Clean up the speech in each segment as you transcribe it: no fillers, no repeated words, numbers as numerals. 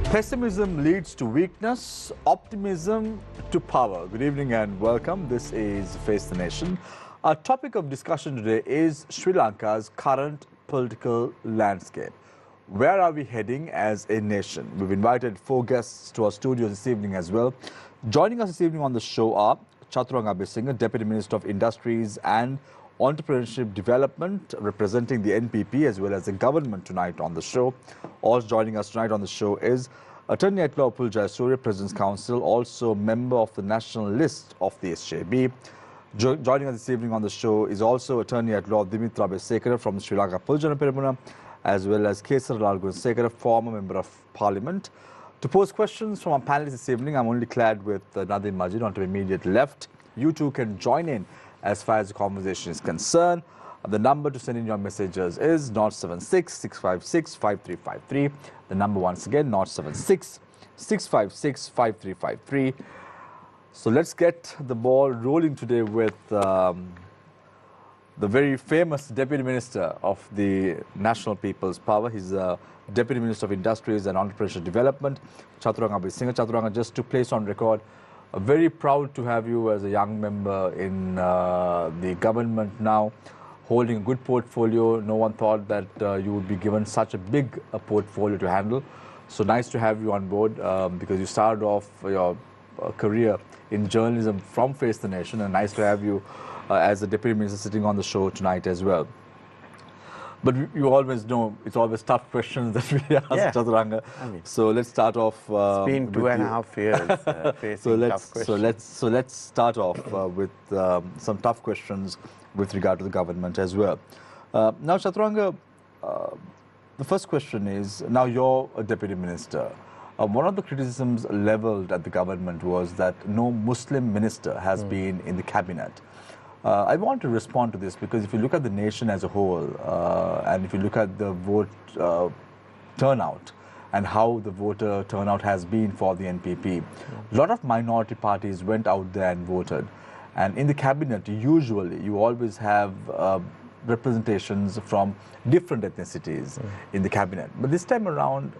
Pessimism leads to weakness, optimism to power. Good evening and welcome. This is Face the Nation. Our topic of discussion today is Sri Lanka's current political landscape. Where are we heading as a nation? We've invited 4 guests to our studio this evening as well. Joining us this evening on the show are Chathuranga Abeysinghe, Deputy Minister of Industries and Entrepreneurship Development, representing the NPP as well as the government tonight on the show. Also joining us tonight on the show is Attorney at Law Upul Jayasuriya, President's Counsel, also member of the national list of the SJB. Joining us this evening on the show is also Attorney at Law Dimitra Abeysekara from Sri Lanka Puljanapirabuna, as well as Kesarralal Gunasekara, former Member of Parliament. To pose questions from our panelists this evening, I'm only clad with Nadim Majid on to immediate left. You two can join in as far as the conversation is concerned. The number to send in your messages is 076-656-5353. The number once again, 076-656-5353. So let's get the ball rolling today with the very famous Deputy Minister of the National People's Power. He's Deputy Minister of Industries and Entrepreneurship Development, Chathuranga Abeysinghe. Chathuranga, just to place on record, very proud to have you as a young member in the government now, holding a good portfolio. No one thought that you would be given such a big portfolio to handle. So nice to have you on board because you started off your career in journalism from Face the Nation, and nice to have you as the Deputy Minister sitting on the show tonight as well. But you always know it's always tough questions that we ask Chathuranga. So let's start off. It's been 2.5 years facing tough questions. So let's start off with some tough questions with regard to the government as well. Now, Chathuranga, the first question is, now you're a Deputy Minister. One of the criticisms leveled at the government was that no Muslim minister has been in the cabinet. I want to respond to this because if you look at the nation as a whole and if you look at the vote turnout and how the voter turnout has been for the NPP, a lot of minority parties went out there and voted. And in the cabinet, usually you always have representations from different ethnicities in the cabinet. But this time around,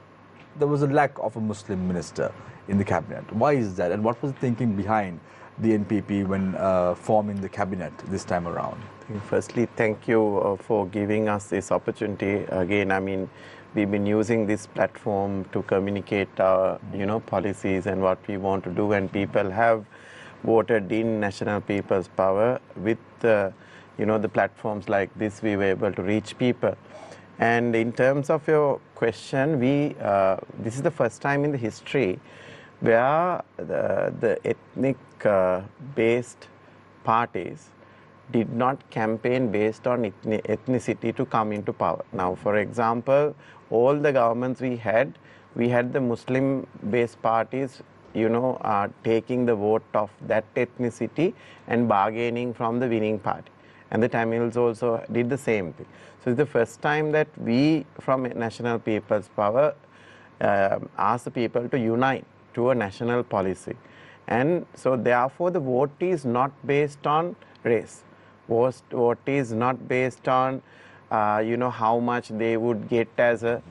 there was a lack of a Muslim minister in the cabinet. Why is that? And what was the thinking behind the NPP when forming the cabinet this time around? Firstly, thank you for giving us this opportunity. Again, I mean, we've been using this platform to communicate our, policies and what we want to do, and people have voted in National People's Power. With the platforms like this, we were able to reach people. And in terms of your question, this is the first time in the history where the ethnic-based parties did not campaign based on ethnicity to come into power. Now, for example, all the governments we had the Muslim-based parties, taking the vote of that ethnicity and bargaining from the winning party. And the Tamils also did the same thing. So it's the first time that we, from National People's Power, asked the people to unite to a national policy. And so therefore the vote is not based on race. Vote is not based on how much they would get as a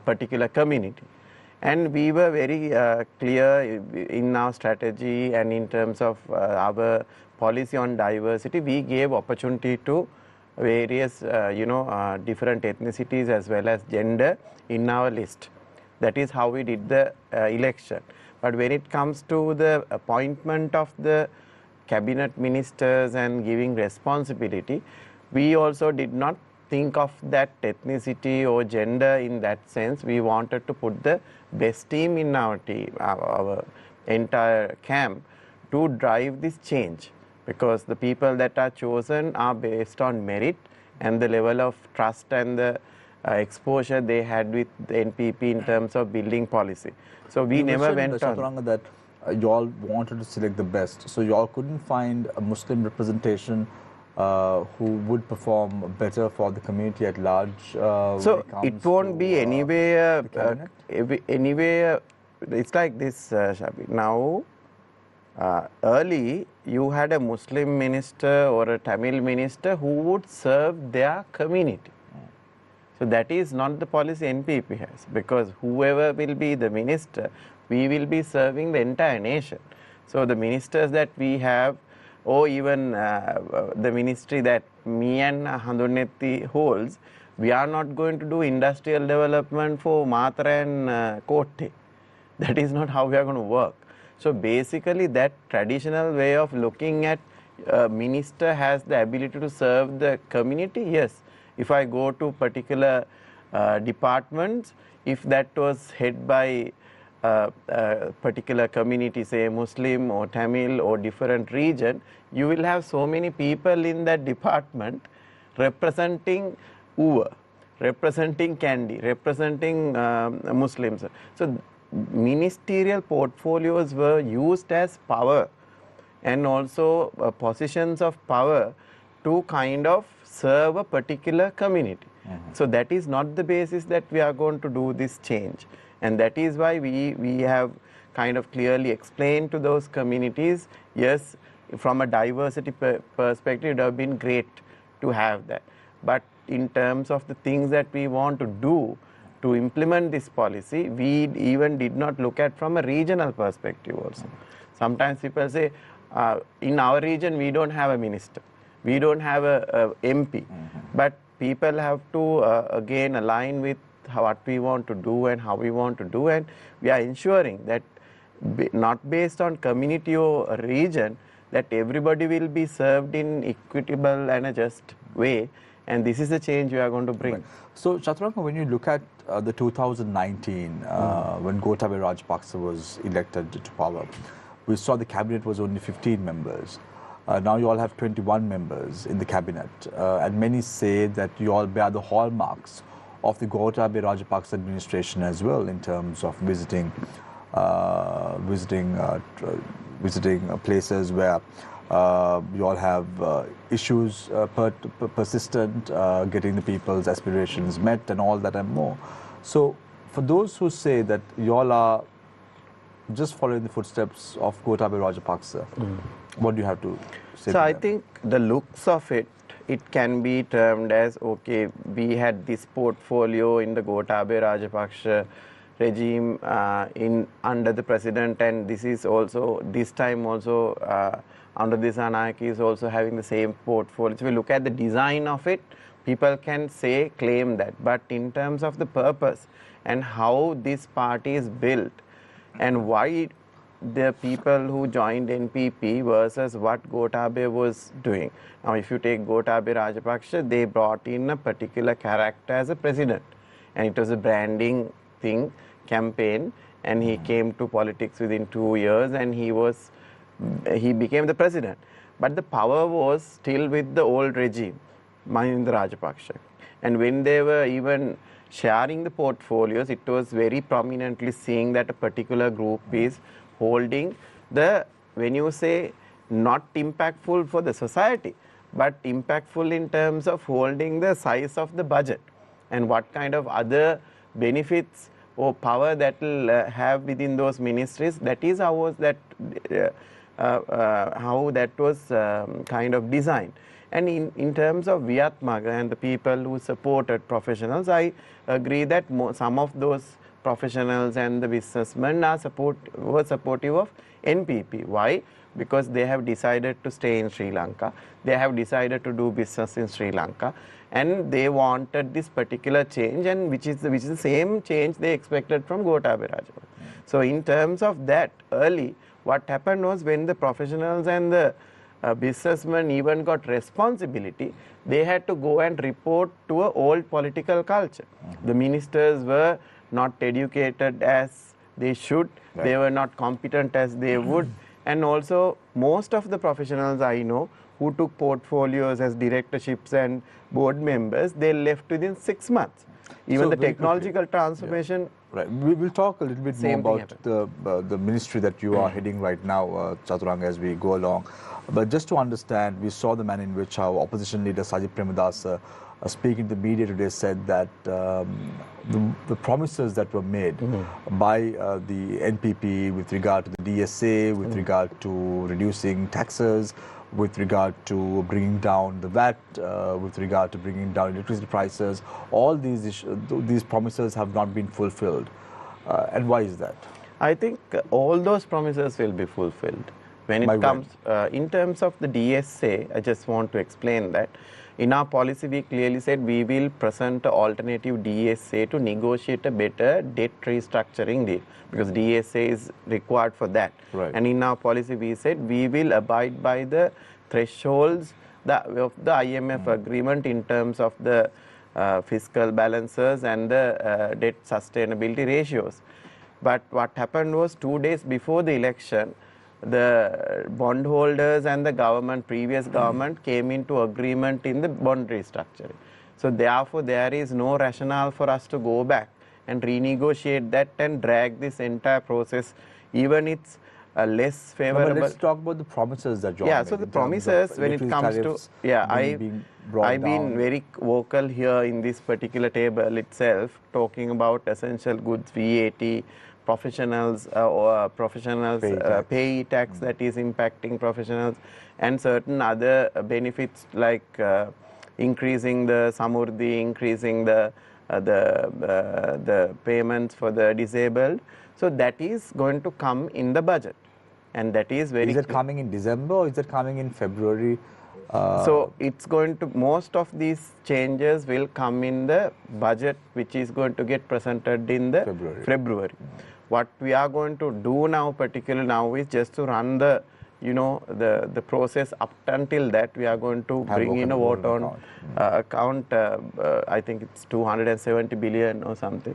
particular community. And we were very clear in our strategy and in terms of our policy on diversity. We gave opportunity to various different ethnicities as well as gender in our list. That is how we did the election. But when it comes to the appointment of the cabinet ministers and giving responsibility, we also did not think of that ethnicity or gender in that sense. We wanted to put the best team in our team, our entire camp, to drive this change, because the people that are chosen are based on merit and the level of trust and the exposure they had with the NPP in terms of building policy. So we never went on. That you all wanted to select the best, so you all couldn't find a Muslim representation who would perform better for the community at large. So it won't be anywhere. Anywhere, it's like this, Shabi. Now, early you had a Muslim minister or a Tamil minister who would serve their community. So that is not the policy NPP has, because whoever will be the minister, we will be serving the entire nation. So the ministers that we have, or even the ministry that me and Handunetti holds, we are not going to do industrial development for Matra and Kotte. That is not how we are going to work. So basically that traditional way of looking at minister has the ability to serve the community, yes. If I go to particular departments, if that was head by particular community, say Muslim or Tamil or different region, you will have so many people in that department representing Uva, representing Kandy, representing Muslims. So ministerial portfolios were used as power and also positions of power to kind of serve a particular community. So that is not the basis that we are going to do this change. And that is why we have kind of clearly explained to those communities, yes, from a diversity perspective, it would have been great to have that. But in terms of the things that we want to do to implement this policy, we even did not look at from a regional perspective also. Sometimes people say, in our region, we don't have a minister. We don't have a MP. But people have to again align with what we want to do and how we want to do, and we are ensuring that not based on community or region, that everybody will be served in equitable and a just way, and this is the change we are going to bring. Right. So Chathuranga, when you look at the 2019, when Gotabaya Rajapaksa was elected to power, we saw the cabinet was only 15 members. Now you all have 21 members in the cabinet, and many say that you all bear the hallmarks of the Gotabaya Rajapaksa administration as well, in terms of visiting places where you all have issues persistent, getting the people's aspirations met and all that and more. So for those who say that you all are just following the footsteps of Gotabaya Rajapaksa, what do you have to say? So I think the looks of it, it can be termed as, okay, we had this portfolio in the Gotabaya Rajapaksa regime under the president, and this is also, this time also under this Anayaki is also having the same portfolio. So we look at the design of it, people can say, claim that, but in terms of the purpose and how this party is built and why the people who joined NPP versus what Gotabaya was doing. Now, if you take Gotabaya Rajapaksa, they brought in a particular character as a president, and it was a branding thing, campaign, and he came to politics within 2 years, and he became the president. But the power was still with the old regime, Mahinda Rajapaksa. And when they were even sharing the portfolios, it was very prominently seeing that a particular group is holding the, when you say not impactful for the society, but impactful in terms of holding the size of the budget and what kind of other benefits or power that will have within those ministries. That is how that was kind of designed. And in terms of Viatmaga and the people who supported professionals, I agree that some of those professionals and the businessmen were supportive of NPP. Why? Because they have decided to stay in Sri Lanka, they have decided to do business in Sri Lanka, and they wanted this particular change, and which is the same change they expected from Gotabaya Rajapaksa. So in terms of that, early, what happened was, when the professionals and the businessmen even got responsibility, they had to go and report to an old political culture. The ministers were not educated as they should, they were not competent as they would, and also most of the professionals I know who took portfolios as directorships and board members, they left within 6 months. Even So the very technological transformation. Yeah. Right. We will talk a little bit more about the ministry that you are heading right now, Chathuranga, as we go along. But just to understand, we saw the manner in which our opposition leader Sajid Premadasa, speaking to the media today, said that the promises that were made by the NPP with regard to the DSA, with regard to reducing taxes, with regard to bringing down the VAT, with regard to bringing down electricity prices. All these promises have not been fulfilled. And why is that? I think all those promises will be fulfilled. When it comes, in terms of the DSA, I just want to explain that. In our policy, we clearly said we will present an alternative DSA to negotiate a better debt restructuring deal, because DSA is required for that. Right. And in our policy, we said we will abide by the thresholds of the IMF agreement in terms of the fiscal balances and the debt sustainability ratios. But what happened was 2 days before the election, the bondholders and the government, previous government, came into agreement in the bond restructuring. So therefore, there is no rationale for us to go back and renegotiate that and drag this entire process, even it's less favorable. No, but let's talk about the promises that you Yeah, made so the promises when it comes to, I've been very vocal here in this particular table itself, talking about essential goods, VAT, professionals pay tax that is impacting professionals, and certain other benefits like increasing the samurdhi, increasing the payments for the disabled. So that is going to come in the budget, and that is very. Is it coming in December or is it coming in February? So it's going to, most of these changes will come in the budget, which is going to get presented in the February. What we are going to do now, particularly now, is just to run the, the process up until that. We are going to bring in a vote on account. I think it's 270 billion or something.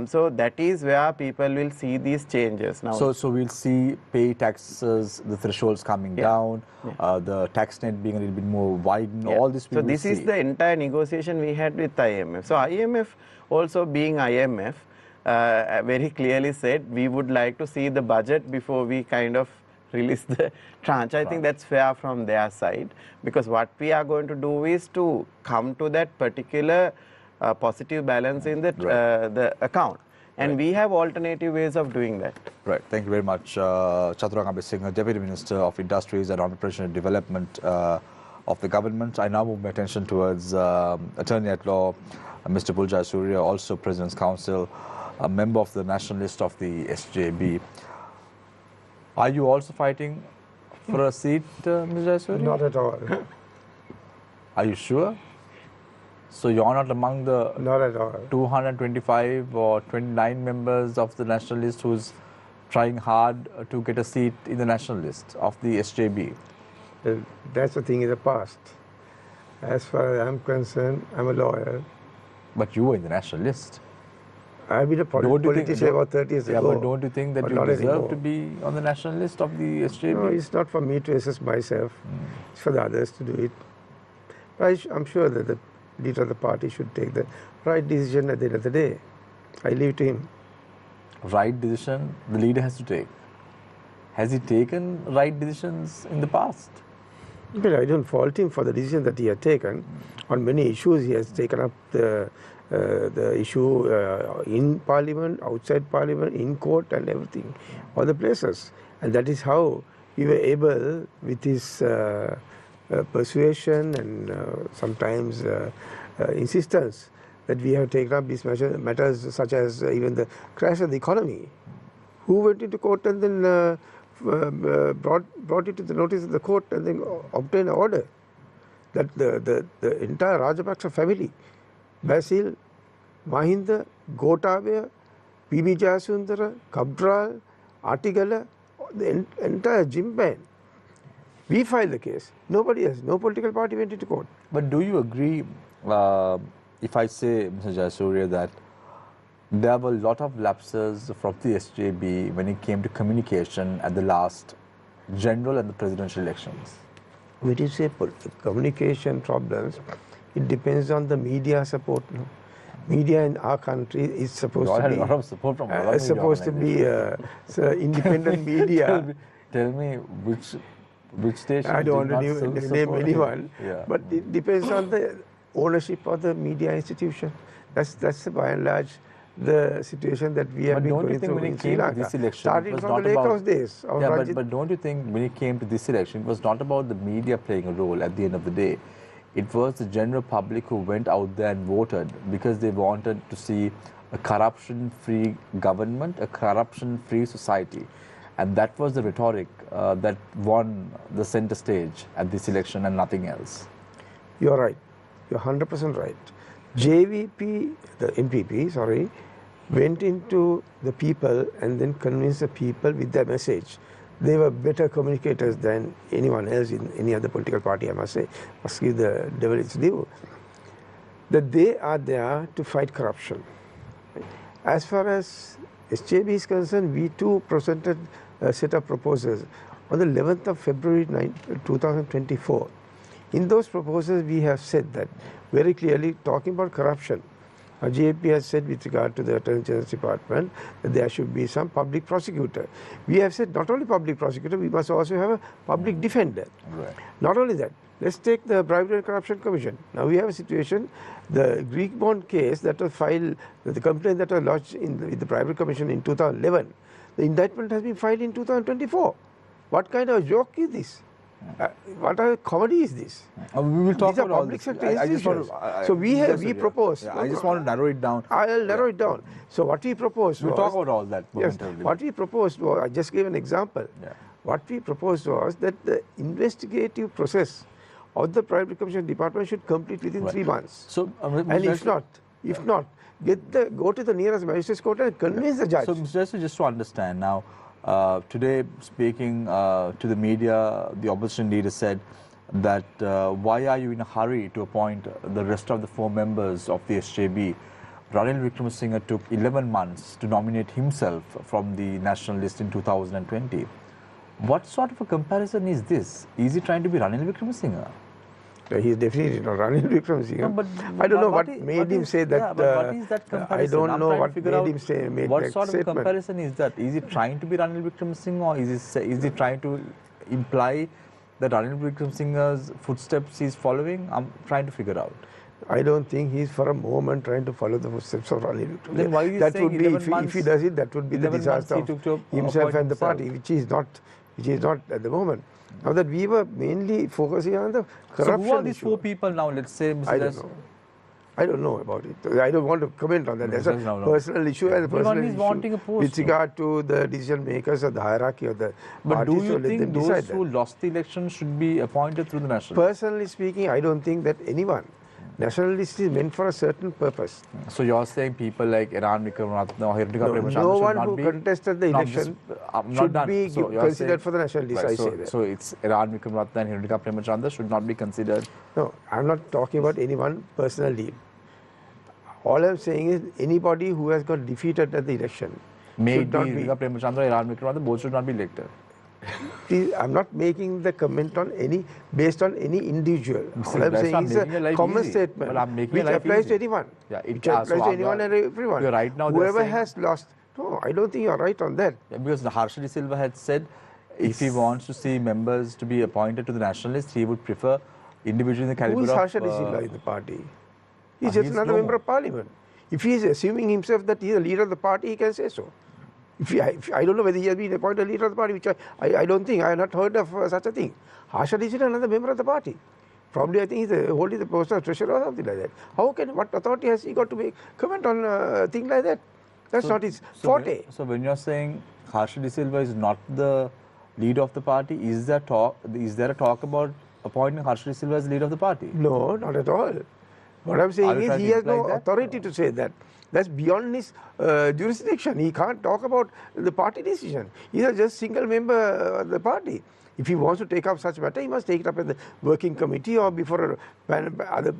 So that is where people will see these changes now. So we'll see pay taxes, the thresholds coming down, the tax net being a little bit more widened. All this. So this is the entire negotiation we had with IMF. So IMF, also being IMF, very clearly said we would like to see the budget before we kind of release the tranche. I think that's fair from their side, because what we are going to do is to come to that particular positive balance in the account, and we have alternative ways of doing that. Right. Thank you very much, Chathuranga Abeysinghe, Deputy Minister of Industries and Entrepreneurship Development of the government. I now move my attention towards Attorney at Law, Mr. Upul Jayasuriya, also President's Council, a member of the national list of the SJB. Are you also fighting for a seat, Mr. Jayasuriya? Not at all. Are you sure? So you're not among the not at all 225 or 29 members of the national list who's trying hard to get a seat in the national list of the SJB? That's the thing in the past. As far as I'm concerned, I'm a lawyer. But you were in the national list. I've been a politician about 30 years ago. But don't you think that you deserve to be on the national list of the SJB? No, it's not for me to assess myself. It's for the others to do it. But I'm sure that the leader of the party should take the right decision at the end of the day. I leave it to him. Right decision the leader has to take. Has he taken right decisions in the past? Well, I don't fault him for the decision that he had taken. On many issues, he has taken up the issue in Parliament, outside Parliament, in court and everything, all the places. And that is how we were able, with his persuasion and sometimes insistence, that we have taken up these matters such as even the crash of the economy. Who went into court and then brought it to the notice of the court and then obtained an order that the entire Rajapaksa family, Basil, Mahinda, Gotabaya, P.B. Jayasundara, Cabral, Artigala, the entire Jimpan. We filed the case. Nobody else, no political party went into court. But do you agree, if I say, Mr. Jayasuriya, that there were a lot of lapses from the SJB when it came to communication at the last general and the presidential elections? When you say communication problems, it depends on the media support. No? Media in our country is supposed to be a lot of support from independent media. Tell me which station. I don't want to name anyone, yeah. But it depends on the ownership of the media institution. That's by and large the situation that we have been going through in Sri Lanka. Starting from the Lake House days of Ranjit. But don't you think when it came to this election, it was not about the media playing a role at the end of the day. It was the general public who went out there and voted because they wanted to see a corruption-free government, a corruption-free society. And that was the rhetoric that won the center stage at this election and nothing else. You're right. You're 100% right. JVP, the NPP, sorry, went into the people and then convinced the people with their message. They were better communicators than anyone else in any other political party, I must say. Must give the devil its due. That they are there to fight corruption. As far as SJB is concerned, we too presented a set of proposals on the 11th of February 2024. In those proposals, we have said that very clearly, talking about corruption, JP has said with regard to the Attorney General's Department that there should be some public prosecutor. We have said not only public prosecutor, we must also have a public defender. Right. Not only that, let's take the Bribery and Corruption Commission. Now we have a situation, the Greek bond case that was filed, the complaint that was lodged in the Bribery Commission in 2011, the indictment has been filed in 2024. What kind of joke is this? What a comedy is this? We will talk These about are public sector institutions. So we propose. I just want to narrow it down. I'll narrow it down. So what we proposed was... We'll talk about all that Yes, momentarily. what we proposed was, I just gave an example. Yeah. What we proposed was that the investigative process of the Bribery Commission Department should complete within 3 months. So, and if not, go to the nearest magistrate's court and convince the judge. So, Mr. just to understand now, today, speaking to the media, the opposition leader said that why are you in a hurry to appoint the rest of the 4 members of the SJB? Ranil Wickremesinghe took 11 months to nominate himself from the national list in 2020. What sort of a comparison is this? Is he trying to be Ranil Wickremesinghe? He is definitely not Ranil Wickremesinghe. No, but I don't know what made him say that. Yeah, but what is that comparison? I don't know what made him say. What sort of comparison is that? Is he trying to be Ranil Wickremesinghe, or is he trying to imply that Ranil Wickremesinghe's footsteps he is following? I'm trying to figure out. I don't think he's for a moment trying to follow the footsteps of Ranil Wickremesinghe. Then why is that saying would be if he does it, that would be the disaster of himself and the party, which is not at the moment. Now that we were mainly focusing on the corruption. So who are these issue. 4 people now? Let's say, Mr. I don't know. I don't know about it. I don't want to comment on that. That's a personal issue and a personal issue with regard to the decision makers or the hierarchy of the parties. But do you think those who lost the election should be appointed through the national? Personally speaking, I don't think that anyone. National list is meant for a certain purpose. So you're saying people like Iran Vikramatne or Hirnika Premachandra no one who contested the election should be considered for the national list, I say that. So it's Iran Vikramatne and Hirnika Premachandra should not be considered? No, I'm not talking about anyone personally. All I'm saying is anybody who has got defeated at the election should not be. Hirnika Premachandra, Iran Vikramatne, both should not be elected. Please, I'm not making the comment on based on any individual. All I'm saying is a common statement which applies to anyone. Yeah, which applies to anyone and everyone. You're right now. Whoever has lost. No, I don't think you're right on that. Yeah, because Harsha De Silva had said if he wants to see members to be appointed to the national list, he would prefer individuals in the caliber of... Who is Harsha De Silva in the party? He's just another member of parliament. If he is assuming himself that he is a leader of the party, he can say so. I don't know whether he has been appointed leader of the party, which I don't think. I have not heard of such a thing. Harsha is another member of the party. Probably I think he's holding the post of treasurer or something like that. What authority has he got to make comment on a thing like that? That's not his forte. So when you're saying Harsha De Silva is not the leader of the party, is there a talk about appointing Harsha De Silva as leader of the party? No, not at all. What I'm saying is he has no authority to say that. That's beyond his jurisdiction. He can't talk about the party decision. He's just single member of the party. If he wants to take up such matter, he must take it up in the working committee or before other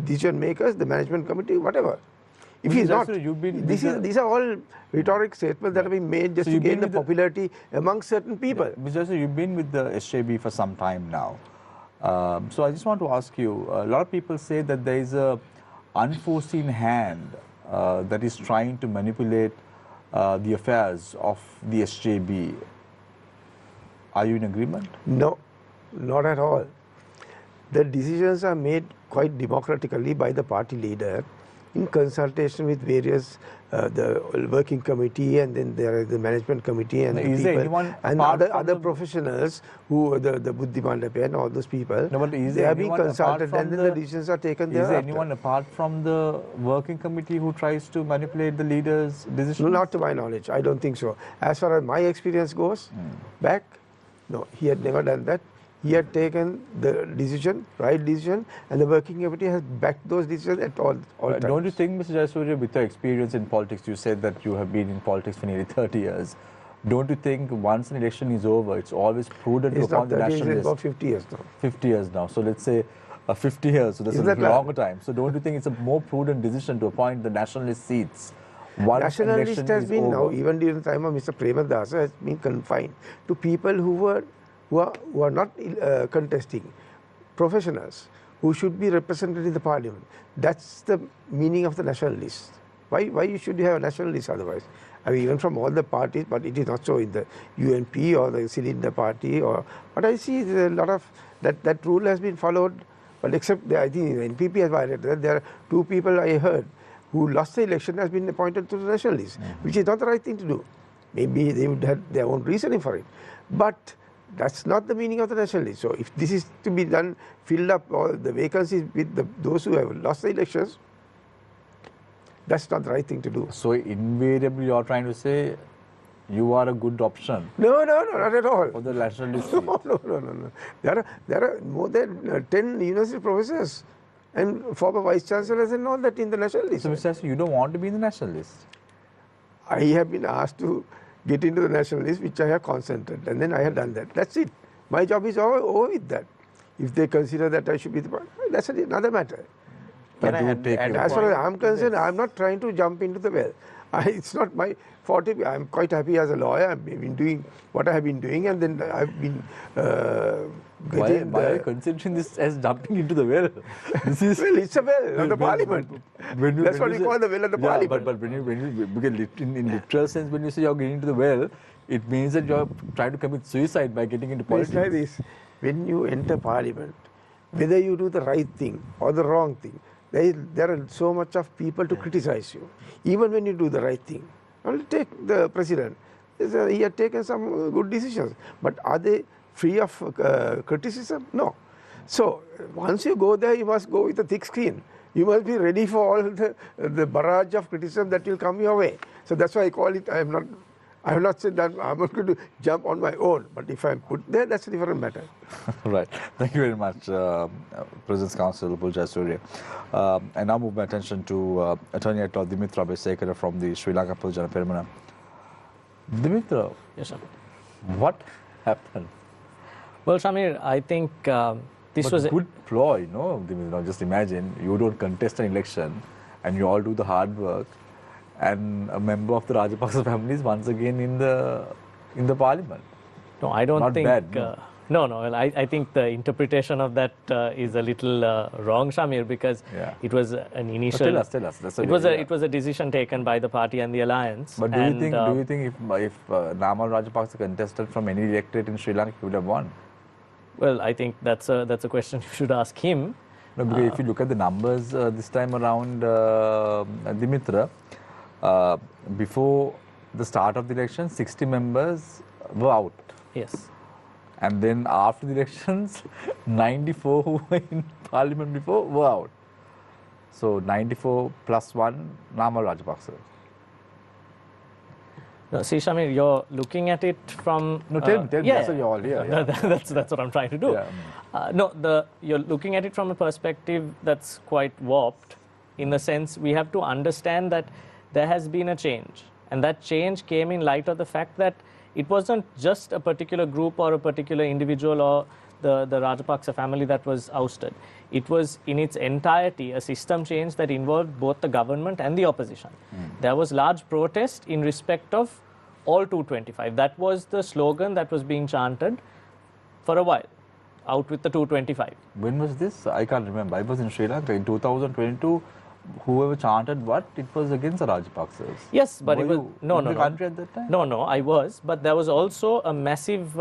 decision makers, the management committee, whatever. If he's not, these are all rhetoric statements that have been made just to gain the popularity among certain people. Mr. You've been with the SJB for some time now. So I just want to ask you, a lot of people say that there is a unforeseen hand that is trying to manipulate the affairs of the SJB. Are you in agreement? No, not at all. The decisions are made quite democratically by the party leader in consultation with various the working committee, and then there is the management committee and Is the there people anyone and apart from other the- professionals who the Buddhi Mandape and all those people. No, but is they there have been anyone apart consulted from and then the decisions are taken Is there thereafter. anyone apart from the working committee who tries to manipulate the leaders' decisions? No, not to my knowledge. I don't think so. As far as my experience goes, back, no, he had never done that. He had taken the decision, right decision, and the working committee has backed those decisions at all times. Don't you think, Mr. Jayasuriya, with your experience in politics, you said that you have been in politics for nearly 30 years. Don't you think once an election is over, it's always prudent to It's appoint not the 30, it's national list? about 50 years now. 50 years now. So let's say 50 years, so that's Isn't a that longer time. So don't you think it's a more prudent decision to appoint the nationalist seats once an Nationalist election has is been over? now, even during the time of Mr. Premadasa, has been confined to people who are not contesting, professionals who should be represented in the parliament. That's the meaning of the nationalist. Why should you have a nationalist otherwise? I mean, even from all the parties, but it is not so in the UNP or the Cylinder party. But I see a lot of that rule has been followed. But except I think the NPP has violated that. There are two people I heard who lost the election has been appointed to the nationalists, which is not the right thing to do. Maybe they would have their own reasoning for it. But that's not the meaning of the nationalists. So if this is to be done, filled up all the vacancies with those who have lost the elections, that's not the right thing to do. So invariably you are trying to say you are a good option No, not at all. for the nationalist seat. No. There are more than 10 university professors and former vice chancellors and all that in the nationalists. So Mr. Jayasuriya, you don't want to be in the nationalist? I have been asked to get into the nationalist, which I have consented, and then I have done that. That's it. My job is over with that. If they consider that I should be that's another matter. Can I do add take a your As far point as I'm to concerned, this? I'm not trying to jump into the well. It's not my forte. I'm quite happy as a lawyer. I've been doing what I have been doing, and then I've been getting Why are you considering this as jumping into the well? This is well, it's a well of the parliament. That's what we call the well of the parliament. But because in literal sense, when you say you're getting into the well, it means that you're trying to commit suicide by getting into It's politics. like this. When you enter parliament, whether you do the right thing or the wrong thing, there are so much of people to criticize you. Even when you do the right thing. Only take the president. He had taken some good decisions. But are they free of criticism? No. So once you go there, you must go with a thick skin. You must be ready for all the barrage of criticism that will come your way. So that's why I call it, I have not said that I'm not going to jump on my own. But if I'm put there, that's a different matter. Right. Thank you very much, President's Counsel Upul Jayasuriya. I now move my attention to Attorney at Law Dimitra Abeysekara from the Sri Lanka Pulajana Peramana. Dimitra, Yes, sir. what happened? Well, Shamir, I think this But was good ploy, no? Dimitra, just imagine you don't contest an election and you all do the hard work, and a member of the Rajapaksa family is once again in the parliament. no, I don't Not think. bad, no. No. Well, I think the interpretation of that is a little wrong, Shamir, because Yeah. it was an initial. Tell us. That's It was a decision taken by the party and the alliance. But do and, you think if Namal Rajapaksa contested from any electorate in Sri Lanka, he would have won? Well, I think that's a question you should ask him. No, because if you look at the numbers this time around, Dimitra, before the start of the election, 60 members were out. Yes. And then after the elections, 94 who were in parliament before were out. So 94 plus 1, Namal Rajapaksa. No, see, Shamir, you're looking at it from. No, tell me, yeah, that's why you're all here. No, that's what I'm trying to do. Yeah. You're looking at it from a perspective that's quite warped, in the sense we have to understand that there has been a change, and that change came in light of the fact that it wasn't just a particular group or a particular individual or the Rajapaksa family that was ousted. It was in its entirety a system change that involved both the government and the opposition. There was large protest in respect of all 225. That was the slogan that was being chanted for a while. Out with the 225. When was this? I can't remember. I was in Sri Lanka in 2022. Whoever chanted what, it was against the Rajapaksas. Yes, but Were it was you no, in no, the no. country at that time? No, I was, but there was also a massive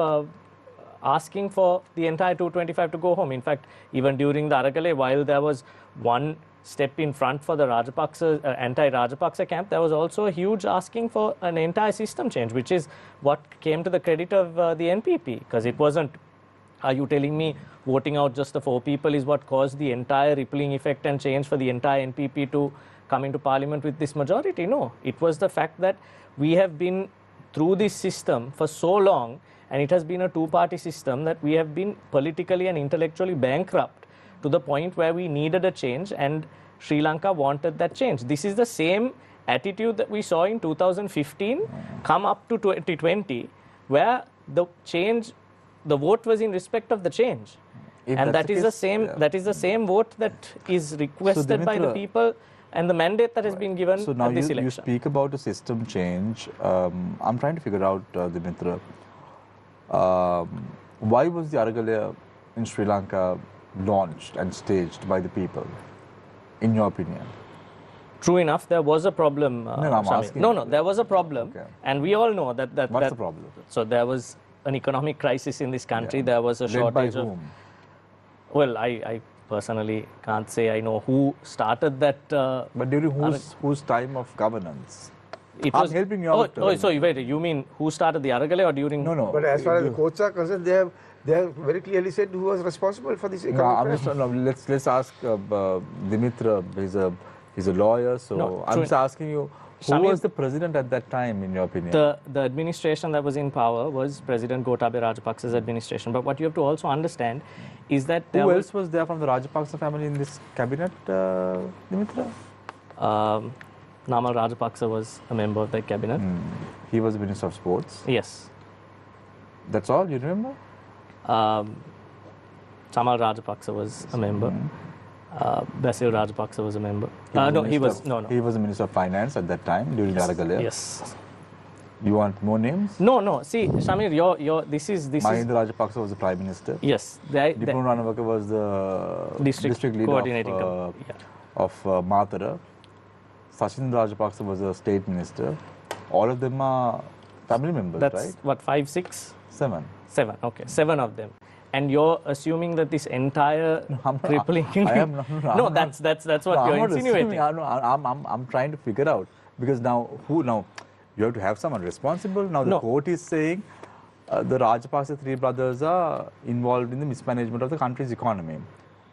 asking for the entire 225 to go home. In fact, even during the Arakale, while there was one step in front for the Rajapaksa, anti-Rajapaksa camp, there was also a huge asking for an entire system change, which is what came to the credit of the NPP, because it wasn't, are you telling me voting out just the 4 people is what caused the entire rippling effect and change for the entire NPP to come into parliament with this majority? No, it was the fact that we have been through this system for so long, and it has been a 2-party system, that we have been politically and intellectually bankrupt to the point where we needed a change, and Sri Lanka wanted that change. This is the same attitude that we saw in 2015 come up to 2020, where the change, the vote was in respect of the change. And that is the same, that is the same vote that is requested by the people and the mandate that has been given so now at this you election. speak about a system change. I'm trying to figure out, Dimitra, why was the Aragalaya in Sri Lanka launched and staged by the people, in your opinion? True enough, there was a problem. I'm asking. No, there was a problem. Okay. And we all know that. What's the problem? So there was an economic crisis in this country. Yeah. There was a Led by shortage of. whom? Well, I personally can't say I know who started that. But during whose time of governance? It I'm was, helping you out. so wait, you mean who started the Aragalaya or during? No. But as far as the courts are concerned, they have very clearly said who was responsible for this No, economic I'm just, let's ask Dimitra. He's a lawyer, so No, I'm just asking you, who Samir, was the president at that time, in your opinion? The administration that was in power was President Gotabaya Rajapaksa's administration. But what you have to also understand is that Who else was there from the Rajapaksa family in this cabinet, Dimitra? Namal Rajapaksa was a member of that cabinet. He was Minister of Sports. Yes. That's all you remember? Chamal Rajapaksa was a member. Basil Rajapaksa was a member. He was the Minister of Finance at that time during Aragalaya. Yes. You want more names? No. See, Shamir, this is. Mahindra Rajapaksa was the Prime Minister. Yes. Dipun Ranawaka was the district leader coordinating of Matara. Sachin Rajapaksa was a state minister. All of them are family members, That's right? what, 5, 6? 7. 7, okay. 7 of them. And you're assuming that this entire crippling... No, that's what you're insinuating. I'm trying to figure out. Because now, you have to have someone responsible. Now the court is saying the Rajapaksa 3 brothers are involved in the mismanagement of the country's economy.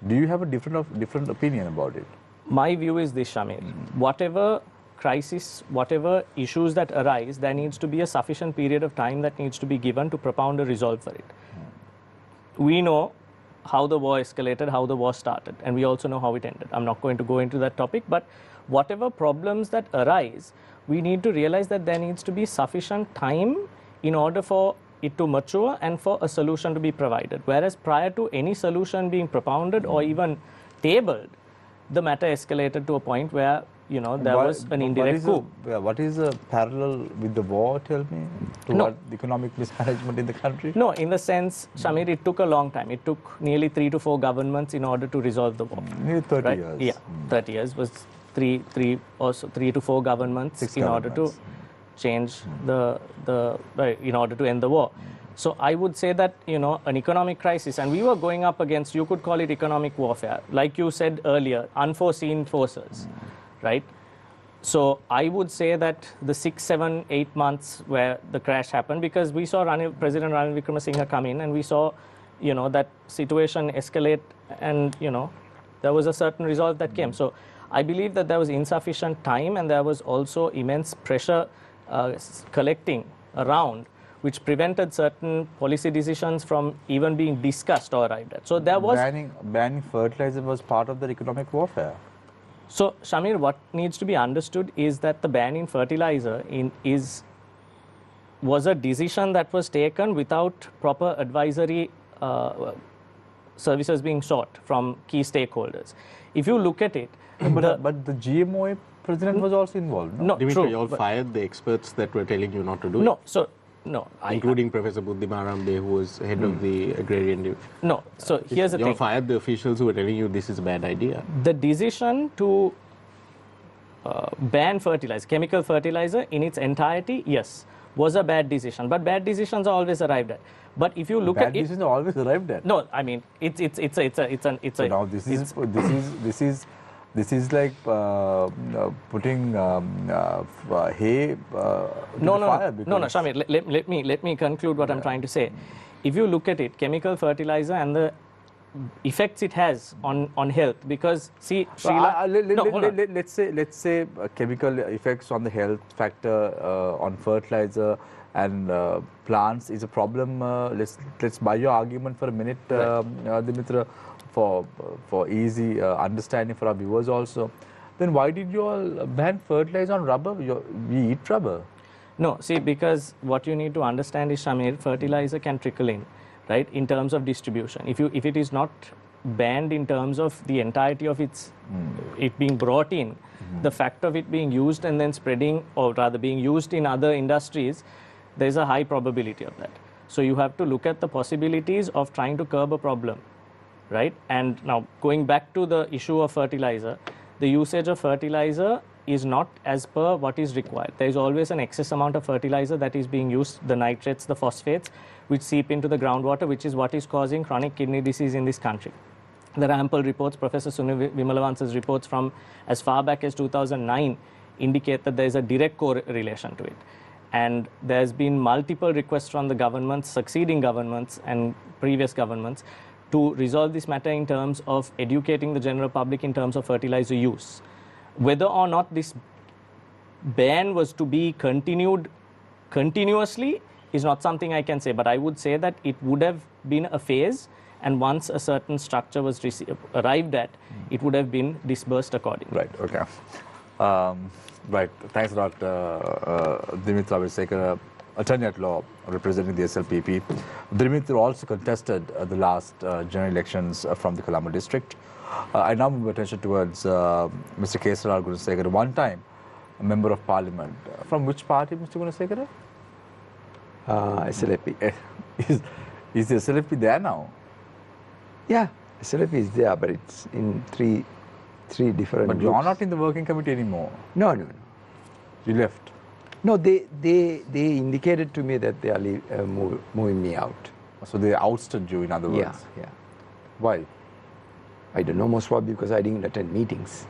Do you have a different opinion about it? My view is this, Shamir. Whatever crisis, whatever issues that arise, there needs to be a sufficient period of time that needs to be given to propound a resolve for it. We know how the war escalated, how the war started, and we also know how it ended. I'm not going to go into that topic, but whatever problems that arise, we need to realize that there needs to be sufficient time in order for it to mature and for a solution to be provided. Whereas prior to any solution being propounded or even tabled, the matter escalated to a point where, there was an indirect coup. What is the parallel with the war, tell me, to what the economic mismanagement in the country? No, in the sense, Shamir, it took a long time. It took nearly 3 to 4 governments in order to resolve the war. Nearly 30 years. Yeah, 30 years was 3 to 4 governments in order to change in order to end the war. So I would say that, an economic crisis, and we were going up against, you could call it economic warfare, like you said earlier, unforeseen forces, right? So I would say that the 6, 7, 8 months where the crash happened, because we saw President Ranil Wickremesinghe come in, and we saw, that situation escalate, and, there was a certain resolve that came. So I believe that there was insufficient time, and there was also immense pressure collecting around, which prevented certain policy decisions from even being discussed or arrived at. So there was... Banning fertilizer was part of the economic warfare. So, Shamir, what needs to be understood is that the ban in fertilizer was a decision that was taken without proper advisory services being sought from key stakeholders. If you look at it... But the GMOA president was also involved, no? Dimitra, True, you all fired the experts that were telling you not to do it? No, including Professor Buddhimaram De, who was head of the agrarian division. No, so here's the thing. You all fired the officials who were telling you this is a bad idea. The decision to ban fertilizer, chemical fertilizer in its entirety, yes, was a bad decision. But bad decisions are always arrived at. But if you look at it, bad decisions are always arrived at. No, I mean it's So now this is This is like putting hay No, to the fire. Because Shamir, let me conclude what I'm trying to say. If you look at it, chemical fertilizer and the effects it has on health, because see, Sri Lanka. Let's say chemical effects on the health factor on fertilizer and plants is a problem. Let's buy your argument for a minute, Dimitra, for easy understanding for our viewers also. Then why did you all ban fertilizer on rubber? We eat rubber. No, see, because what you need to understand is, Shamir, fertilizer can trickle in, right, in terms of distribution. If it is not banned in terms of the entirety of it being brought in, the fact of it being used and then spreading, or rather being used in other industries, there is a high probability of that. So you have to look at the possibilities of trying to curb a problem, right? And now going back to the issue of fertilizer, the usage of fertilizer is not as per what is required. There is always an excess amount of fertilizer that is being used, the nitrates, the phosphates, which seep into the groundwater, which is what is causing chronic kidney disease in this country. There are ample reports, Professor Sunil Vimalavansa's reports from as far back as 2009 indicate that there is a direct correlation to it. And there's been multiple requests from the governments, succeeding governments and previous governments, to resolve this matter in terms of educating the general public in terms of fertilizer use. Whether or not this ban was to be continued continuously is not something I can say, but I would say that it would have been a phase, and once a certain structure was arrived at, it would have been disbursed accordingly. Right, okay. Right, thanks a lot, Dimitra Abeysekara, attorney at law representing the SLPP. Dimitra also contested the last general elections from the Colombo district. I now move attention towards Mr. Kesarralal Gunasekara, one time a member of parliament. From which party, Mr. Gunasekara? SLPP. Is the SLPP there now? Yeah, SLPP is there, but it's in three different But groups. you're not in the working committee anymore. No. You left. No, they indicated to me that they are moving me out. So they ousted you, in other words. Yeah. Why? I don't know, most probably because I didn't attend meetings.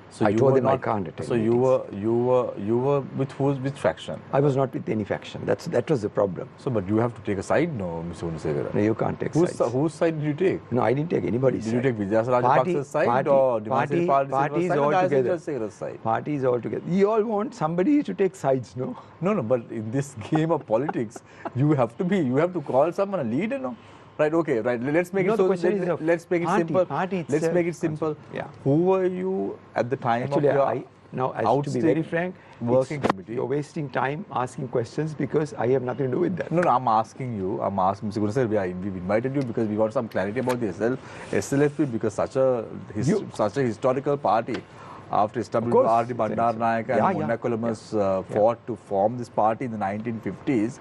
So I you told were them I not- can't attend So meetings. you were with which faction? I was not with any faction. That was the problem. So, but you have to take a side, no, Mr. Gunasekara. No, you can't take Whose sides. side did you take? No, I didn't take anybody's Did side. you take Vijayasuriya Party- Rajapaksa's side party- or party- Dimitra parties side or all together. Jayasuriya's side? Parties all together. You all want somebody to take sides, no? No, but in this game of politics, you have to call someone a leader, no? Right, okay, right. Let's make No, it the so. question is of Let's make it party- simple. party Let's itself. make it simple. Yeah. Who were you at the time Actually, of your now, to be very frank, working it's- committee? you're wasting time asking questions because I have nothing to do with that. No, I'm asking you. I'm asking Mr. Gunasekara. We've invited you because we want some clarity about the SLFP because such a historical party. After establishment course. R.D. Bandaranaike and Monna Columbus fought to form this party in the 1950s.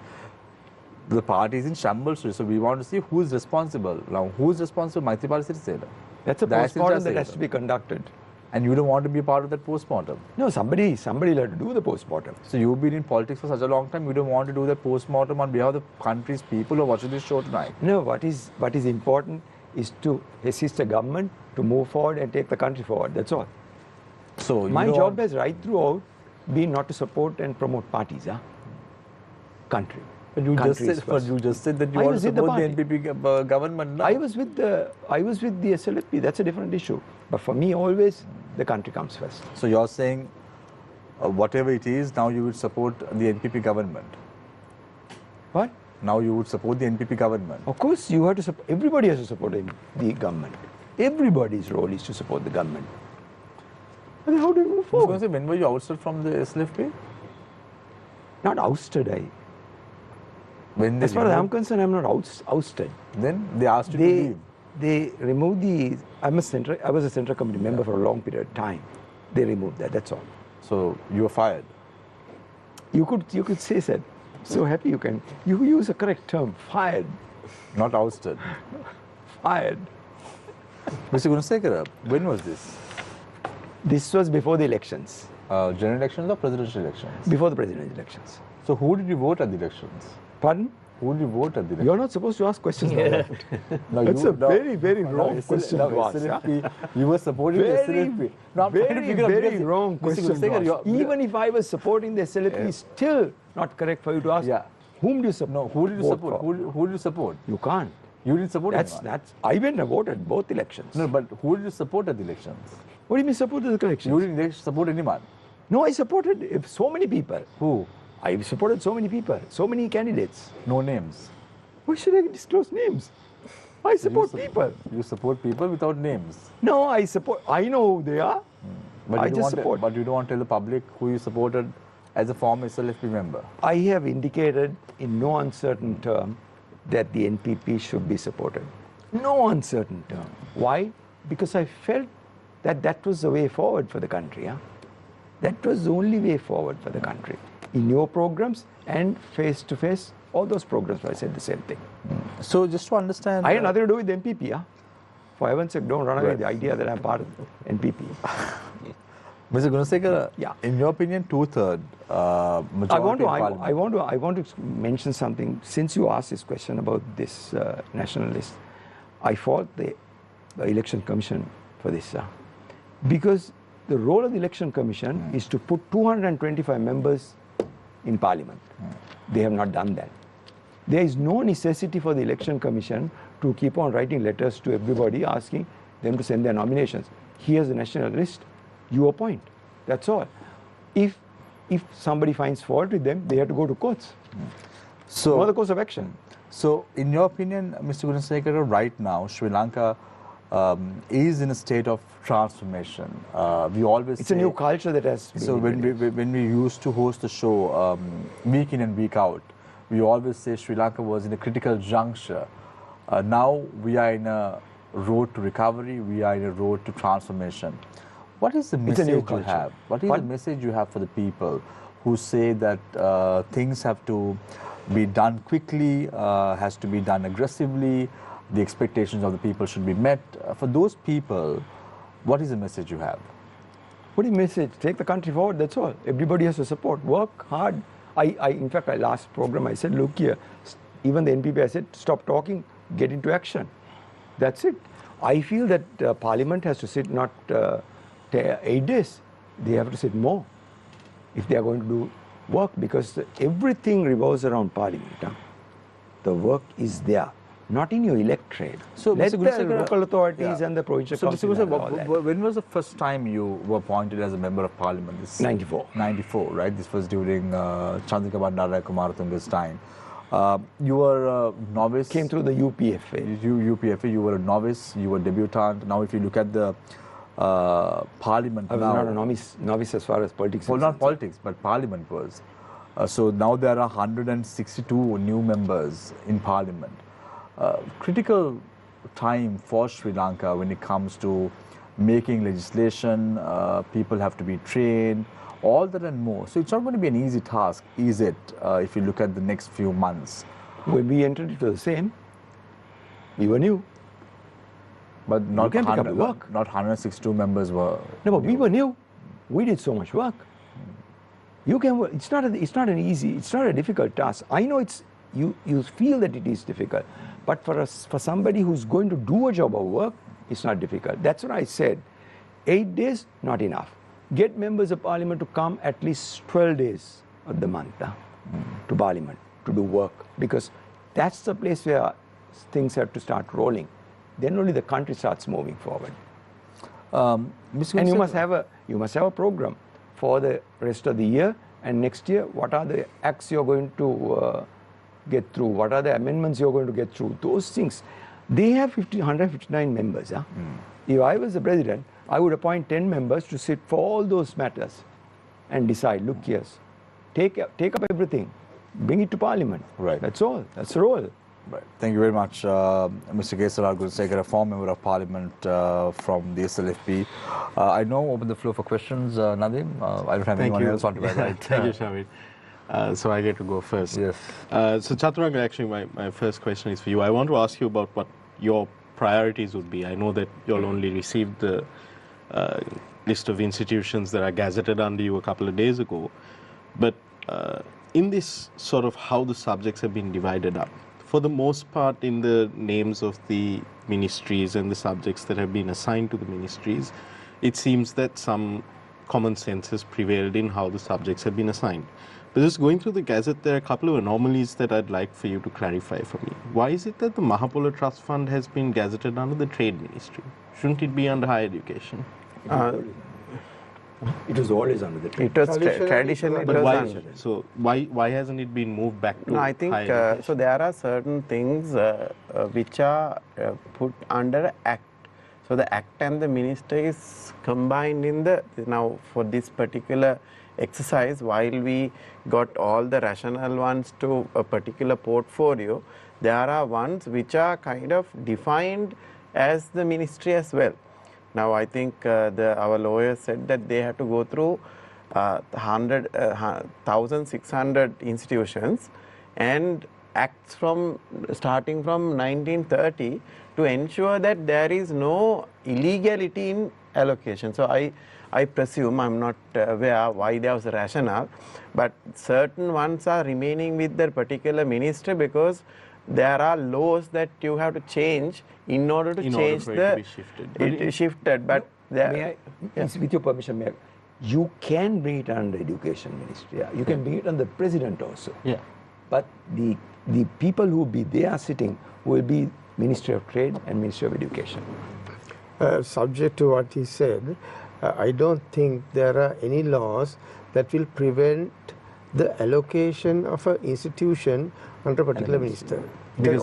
The party is in shambles, so we want to see who is responsible. Now, who is responsible? Maithripala Sirisena. That's a postmortem that has to be conducted. And you don't want to be a part of that postmortem. No, somebody will have to do the postmortem. So you've been in politics for such a long time, you don't want to do that postmortem on behalf of the country's people who are watching this show tonight. No, what is important is to assist the government to move forward and take the country forward. That's all. So My job has right throughout been not to support and promote parties, country. But you just said that you want to support the NPP government. No? I was with the SLPP. That's a different issue. But for me, always the country comes first. So you're saying, whatever it is, now you would support the NPP government. What? Now you would support the NPP government. Of course, you have to support. Everybody has to support the government. Everybody's role is to support the government. I mean, how do you move forward? When were you ousted from the SLFP? Not ousted. When As far as I'm concerned, I'm not ousted. Then they asked you to leave. They removed I was a central committee member for a long period of time. They removed that. That's all. So you were fired. You could say that. So happy you use a correct term. Fired. Not ousted. Fired. Mr. Gunasekara, when was this? This was before the elections. General elections or presidential elections? Before the presidential elections. So who did you vote at the elections? Pardon? Who did you vote at the election? You're not supposed to ask questions like that. No, That's a very, very wrong question to ask. SLFP, you were supporting the Very, SLFP. No, I'm trying to very, figure out very because wrong Mr. question Gunasekara, to ask. Even if I was supporting the SLPP, still not correct for you to ask. Yeah. Whom do you support? No, who did you vote support? for? Who did you support? You can't. You didn't support anyone. I went and voted both elections. No, but who did you support at the elections? What do you mean supported the elections? You didn't support anyone. No, I supported so many people. Who? I supported so many people, so many candidates. No names. Why should I disclose names? I support people. You support people without names. No, I know who they are. But I you don't just want support. but you don't want to tell the public who you supported as a former SLFP member. I have indicated in no uncertain term that the NPP should be supported. No uncertain term. Why? Because I felt that that was the way forward for the country. That was the only way forward for the country. In your programs and face-to-face, all those programs, I said the same thing. So just to understand... I had nothing to do with the NPP. For heaven's sake, don't run away with the idea that I'm part of the NPP. Mr. Gunasekara, Yeah. in your opinion, two-third majority in Parliament. I want to mention something. Since you asked this question about this national list, I fault the Election Commission for this. Because the role of the Election Commission is to put 225 members in Parliament. They have not done that. There is no necessity for the Election Commission to keep on writing letters to everybody asking them to send their nominations. Here's the national list. You appoint. That's all. If somebody finds fault with them, they have to go to courts. So, No other course of action. So, in your opinion, Mr. Gunasekara, right now, Sri Lanka is in a state of transformation. We always It's say, a new culture that has been So when we used to host the show week in and week out, we always say Sri Lanka was in a critical juncture. Now we are in a road to recovery. We are in a road to transformation. What is the message you have? What is the message you have for the people who say that things have to be done quickly, has to be done aggressively, the expectations of the people should be met? For those people, what is the message you have? What is the message? Take the country forward, that's all. Everybody has to support. Work hard. In fact, last program I said, look here, even the NPP, I said, stop talking, get into action. That's it. I feel that Parliament has to sit not 8 days, they have to sit more if they are going to do work, because everything revolves around Parliament. The work is there, not in your electorate. So, let Mr. the Gunasekara, local authorities and the provincial So, Mr. council and all that. when was the first time you were appointed as a member of Parliament? 94. 94, right? This was during Chandrika Bandaraya Kumaratunga's time. You were a novice. Came through the UPFA. UPFA, you were a novice, you were a debutant. Now, if you look at the Parliament I was now, not a novice as far as politics. well, is not concerned. politics, but Parliament was. So now there are 162 new members in Parliament. Critical time for Sri Lanka when it comes to making legislation. People have to be trained, all that and more. So it's not going to be an easy task, is it, if you look at the next few months? When we entered into the same, we were new. But not, can pick up the work. not 162 members were. No, but we were new. We did so much work. You can work. It's not a difficult task. I know you feel that it is difficult, but for somebody who's going to do a job of work, it's not difficult. That's what I said. 8 days, not enough. Get members of Parliament to come at least 12 days of the month to Parliament to do work, because that's the place where things have to start rolling. Then only the country starts moving forward. And you must have a program for the rest of the year and next year. What are the acts you're going to get through? What are the amendments you're going to get through? Those things. They have 159 members. If I was the president, I would appoint 10 members to sit for all those matters and decide, look, yes, take up everything, bring it to Parliament. Right. That's all. That's the role. Right. Thank you very much, Mr. Kesarralal Gunasekara, former member of Parliament from the SLFP. I now open the floor for questions. Nadeem, I don't have anyone else on to right. Thank you, Shamil. So I get to go first. Yes. So Chathuranga, actually, my first question is for you. I want to ask you about what your priorities would be. I know that you'll only received the list of institutions that are gazetted under you a couple of days ago, but in this sort of how the subjects have been divided up, for the most part in the names of the ministries and the subjects that have been assigned to the ministries, it seems that some common sense has prevailed in how the subjects have been assigned. But just going through the Gazette, there are a couple of anomalies that I'd like for you to clarify for me. Why is it that the Mahapolo Trust Fund has been gazetted under the Trade Ministry? Shouldn't it be under Higher Education? It was always under the trade. It was traditionally it But was why, under. so why hasn't it been moved back to No, I think Higher Education? so. There are certain things which are put under Act. So the Act and the Minister is combined in the now for this particular exercise. While we got all the rational ones to a particular portfolio, there are ones which are kind of defined as the ministry as well. Now, I think our lawyers said that they have to go through 1,600 institutions and acts from starting from 1930 to ensure that there is no illegality in allocation. So, I presume, I'm not aware why there was a rationale, but certain ones are remaining with their particular ministry because there are laws that you have to change in order to change for the. it to be shifted. It is shifted, but May I, with your permission, may I, you can bring it under Education Ministry. You can bring it under the President also. Yeah. But the people who be there sitting will be Ministry of Trade and Ministry of Education. Subject to what he said, I don't think there are any laws that will prevent the allocation of an institution under a particular minister. Because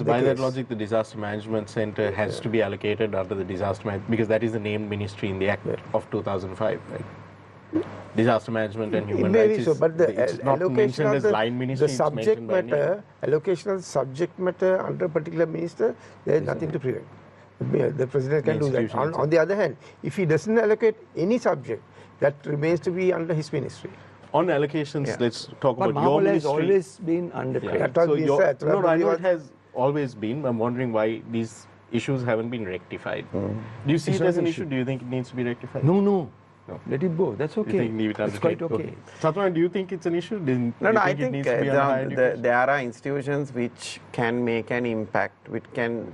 by that case. logic, the Disaster Management Center has to be allocated under the Disaster Management, because that is the named ministry in the Act of 2005, right? Disaster Management and Human It may Rights be so, but the it's not allocation mentioned of as line ministry, the it's subject mentioned by name. matter, allocation of subject matter under a particular minister, there is nothing to prevent. The president can do that. institution On the other hand, if he doesn't allocate any subject, that remains to be under his ministry. On allocations, let's talk But about your Mahapolo has ministry. always been under Yeah. trade. That was being said. No, I know it has always been. I'm wondering why these issues haven't been rectified. Do you see It's it not as an an issue? issue. Do you think it needs to be rectified? No. Let it go. That's You okay. think leave it under It's quite trade? okay. Chathuranga, do you think it's an issue? Do No, you I think it think needs to be under higher education? there are institutions which can make an impact, which can,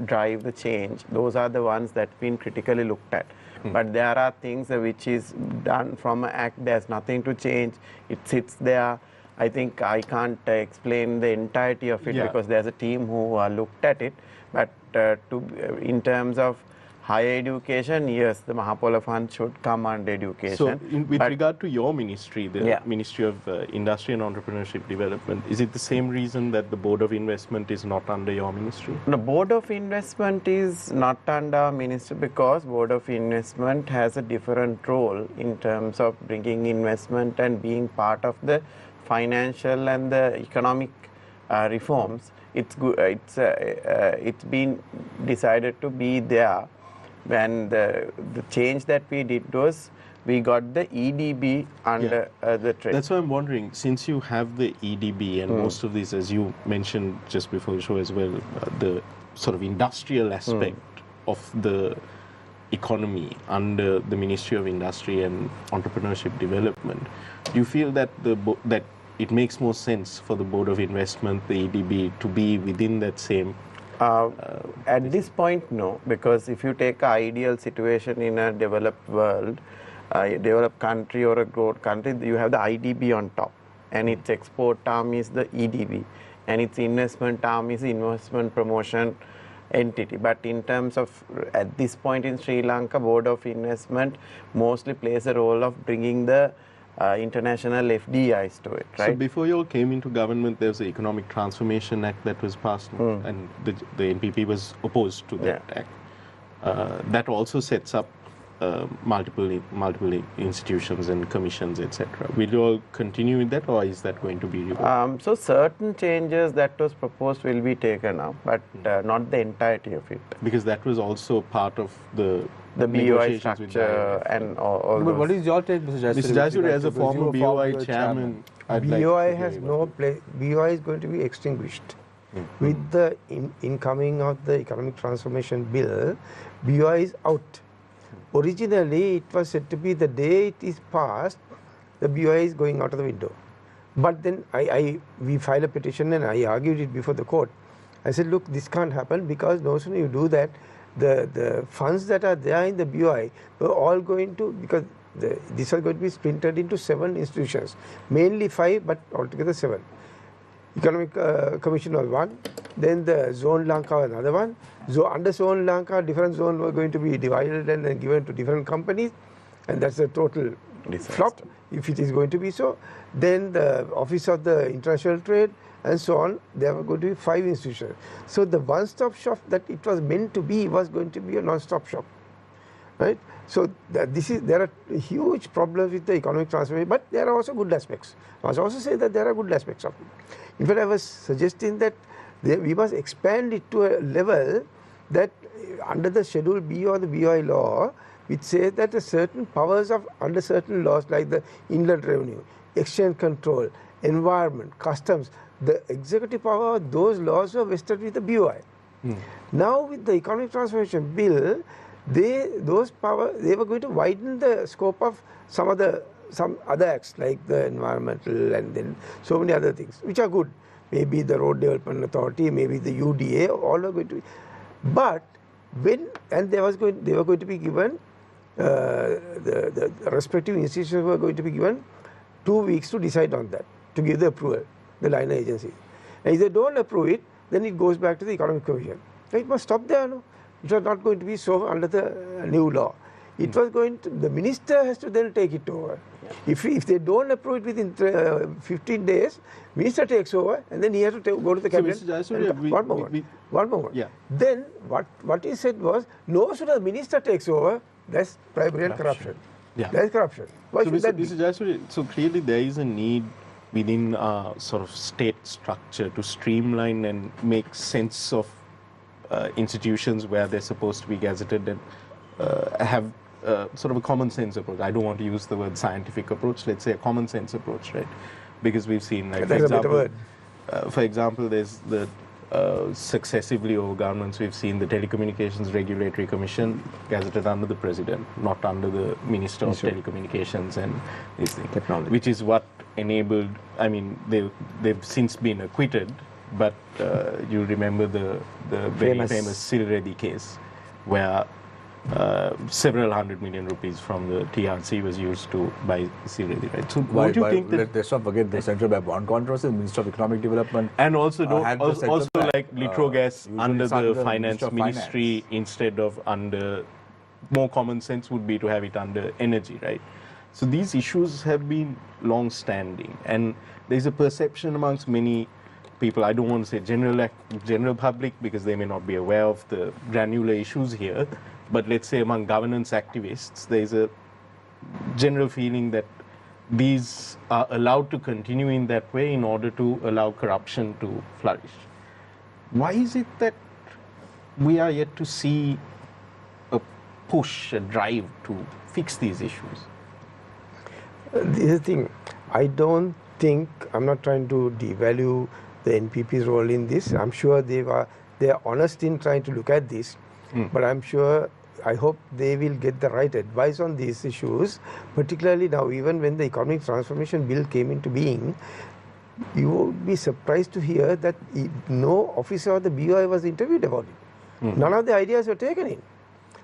drive the change. Those are the ones that been critically looked at. But there are things which is done from an act, there's nothing to change. It sits there. I think I can't explain the entirety of it because there's a team who looked at it. But in terms of higher education, yes, the Mahapolo Fund should come under education. So, with regard to your ministry, the Ministry of Industry and Entrepreneurship Development, is it the same reason that the Board of Investment is not under your ministry? The Board of Investment is not under our ministry because Board of Investment has a different role in terms of bringing investment and being part of the financial and the economic reforms. It's been decided to be there. When the change that we did was we got the EDB under the trade. That's why I'm wondering, since you have the EDB and most of these, as you mentioned just before the show as well, the sort of industrial aspect of the economy under the Ministry of Industry and Entrepreneurship Development, do you feel that that it makes more sense for the Board of Investment, the EDB, to be within that same? At this point, no, because if you take an ideal situation in a developed world, a developed country or a growth country, you have the IDB on top, and its export arm is the EDB, and its investment arm is the investment promotion entity. But in terms of, at this point in Sri Lanka, Board of Investment mostly plays a role of bringing the international FDIs to it, right? So before you all came into government, there was the Economic Transformation Act that was passed, and the NPP was opposed to that act. That also sets up multiple institutions and commissions, etc. Will you all continue with that, or is that going to be revoked? So certain changes that was proposed will be taken up, but not the entirety of it. Because that was also part of the BOI negotiations with the structure IMF. and all But those. what is your take, Mr. Jayasuriya? Mr. Jayasuriya, as a Because you former were BOI chairman, I'd like BOI to has hear no about place. BOI is going to be extinguished. With the incoming of the economic transformation bill, BOI is out. Originally, it was said to be the day it is passed, the BOI is going out of the window. But then we filed a petition and I argued it before the court. I said, look, this can't happen because no sooner you do that, the funds that are there in the BOI were all going to, because these are going to be splintered into 7 institutions, mainly 5, but altogether 7. Economic Commission was one, then the Zone Lanka was another one. Under Zone Lanka, different zones were going to be divided and then given to different companies, and that's a total flop if it is going to be so. Then the Office of the International Trade and so on, there were going to be 5 institutions. So the one-stop shop that it was meant to be was going to be a non-stop shop, right? So there are huge problems with the economic transformation, but there are also good aspects. I must also say that there are good aspects of it. In fact, I was suggesting that we must expand it to a level that under the Schedule B or the BOI law, which says that the certain powers of under certain laws like the inland revenue, exchange control, environment, customs, the executive power of those laws were vested with the BOI. Now with the economic transformation bill, those powers, they were going to widen the scope of some other acts like the environmental and then so many other things which are good. Maybe the Road Development Authority, maybe the UDA, all are going to be. But they were going to be given, the respective institutions were going to be given 2 weeks to decide on that, to give the approval, the liner agency. And if they don't approve it, then it goes back to the Economic Commission. So it must stop there, no? It was not going to be so under the new law. It was going to, the minister has to then take it over. If they don't approve it within 15 days, minister takes over and then he has to go to the cabinet. So Mr. Jayasuriya, one moment. Yeah. Then what he said was, no sooner the minister takes over, that's bribery and corruption. Yeah. That's corruption. Why So should that be? Mr. Jayasuriya, so clearly there is a need within sort of state structure to streamline and make sense of institutions where they're supposed to be gazetted and have sort of a common sense approach. I don't want to use the word scientific approach, let's say a common sense approach, right? Because we've seen, like, for example, there's the successively over governments, we've seen the Telecommunications Regulatory Commission gazetted under the President, not under the Minister of Telecommunications and these things. Technology. Which is what enabled, I mean, they've since been acquitted, but you remember the very famous Sirasa case where several 100 million rupees from the TRC was used to buy Sirasa, right? So what do you think that... Let's not forget the Central Bank bond controversy, the Minister of Economic Development. And also, also like Bank, Litrogas under the Finance Minister of Ministry Finance. instead of under... More common sense would be to have it under Energy, right? So these issues have been long-standing, and there's a perception amongst many people, I don't want to say general public because they may not be aware of the granular issues here, but let's say among governance activists, there's a general feeling that these are allowed to continue in that way in order to allow corruption to flourish. Why is it that we are yet to see a push, a drive to fix these issues? This is the thing. I don't think, I'm not trying to devalue the NPP's role in this. I'm sure they are honest in trying to look at this, but I'm sure, I hope they will get the right advice on these issues, particularly now, even when the Economic Transformation Bill came into being. You would be surprised to hear that no officer of the BOI was interviewed about it. None of the ideas were taken in.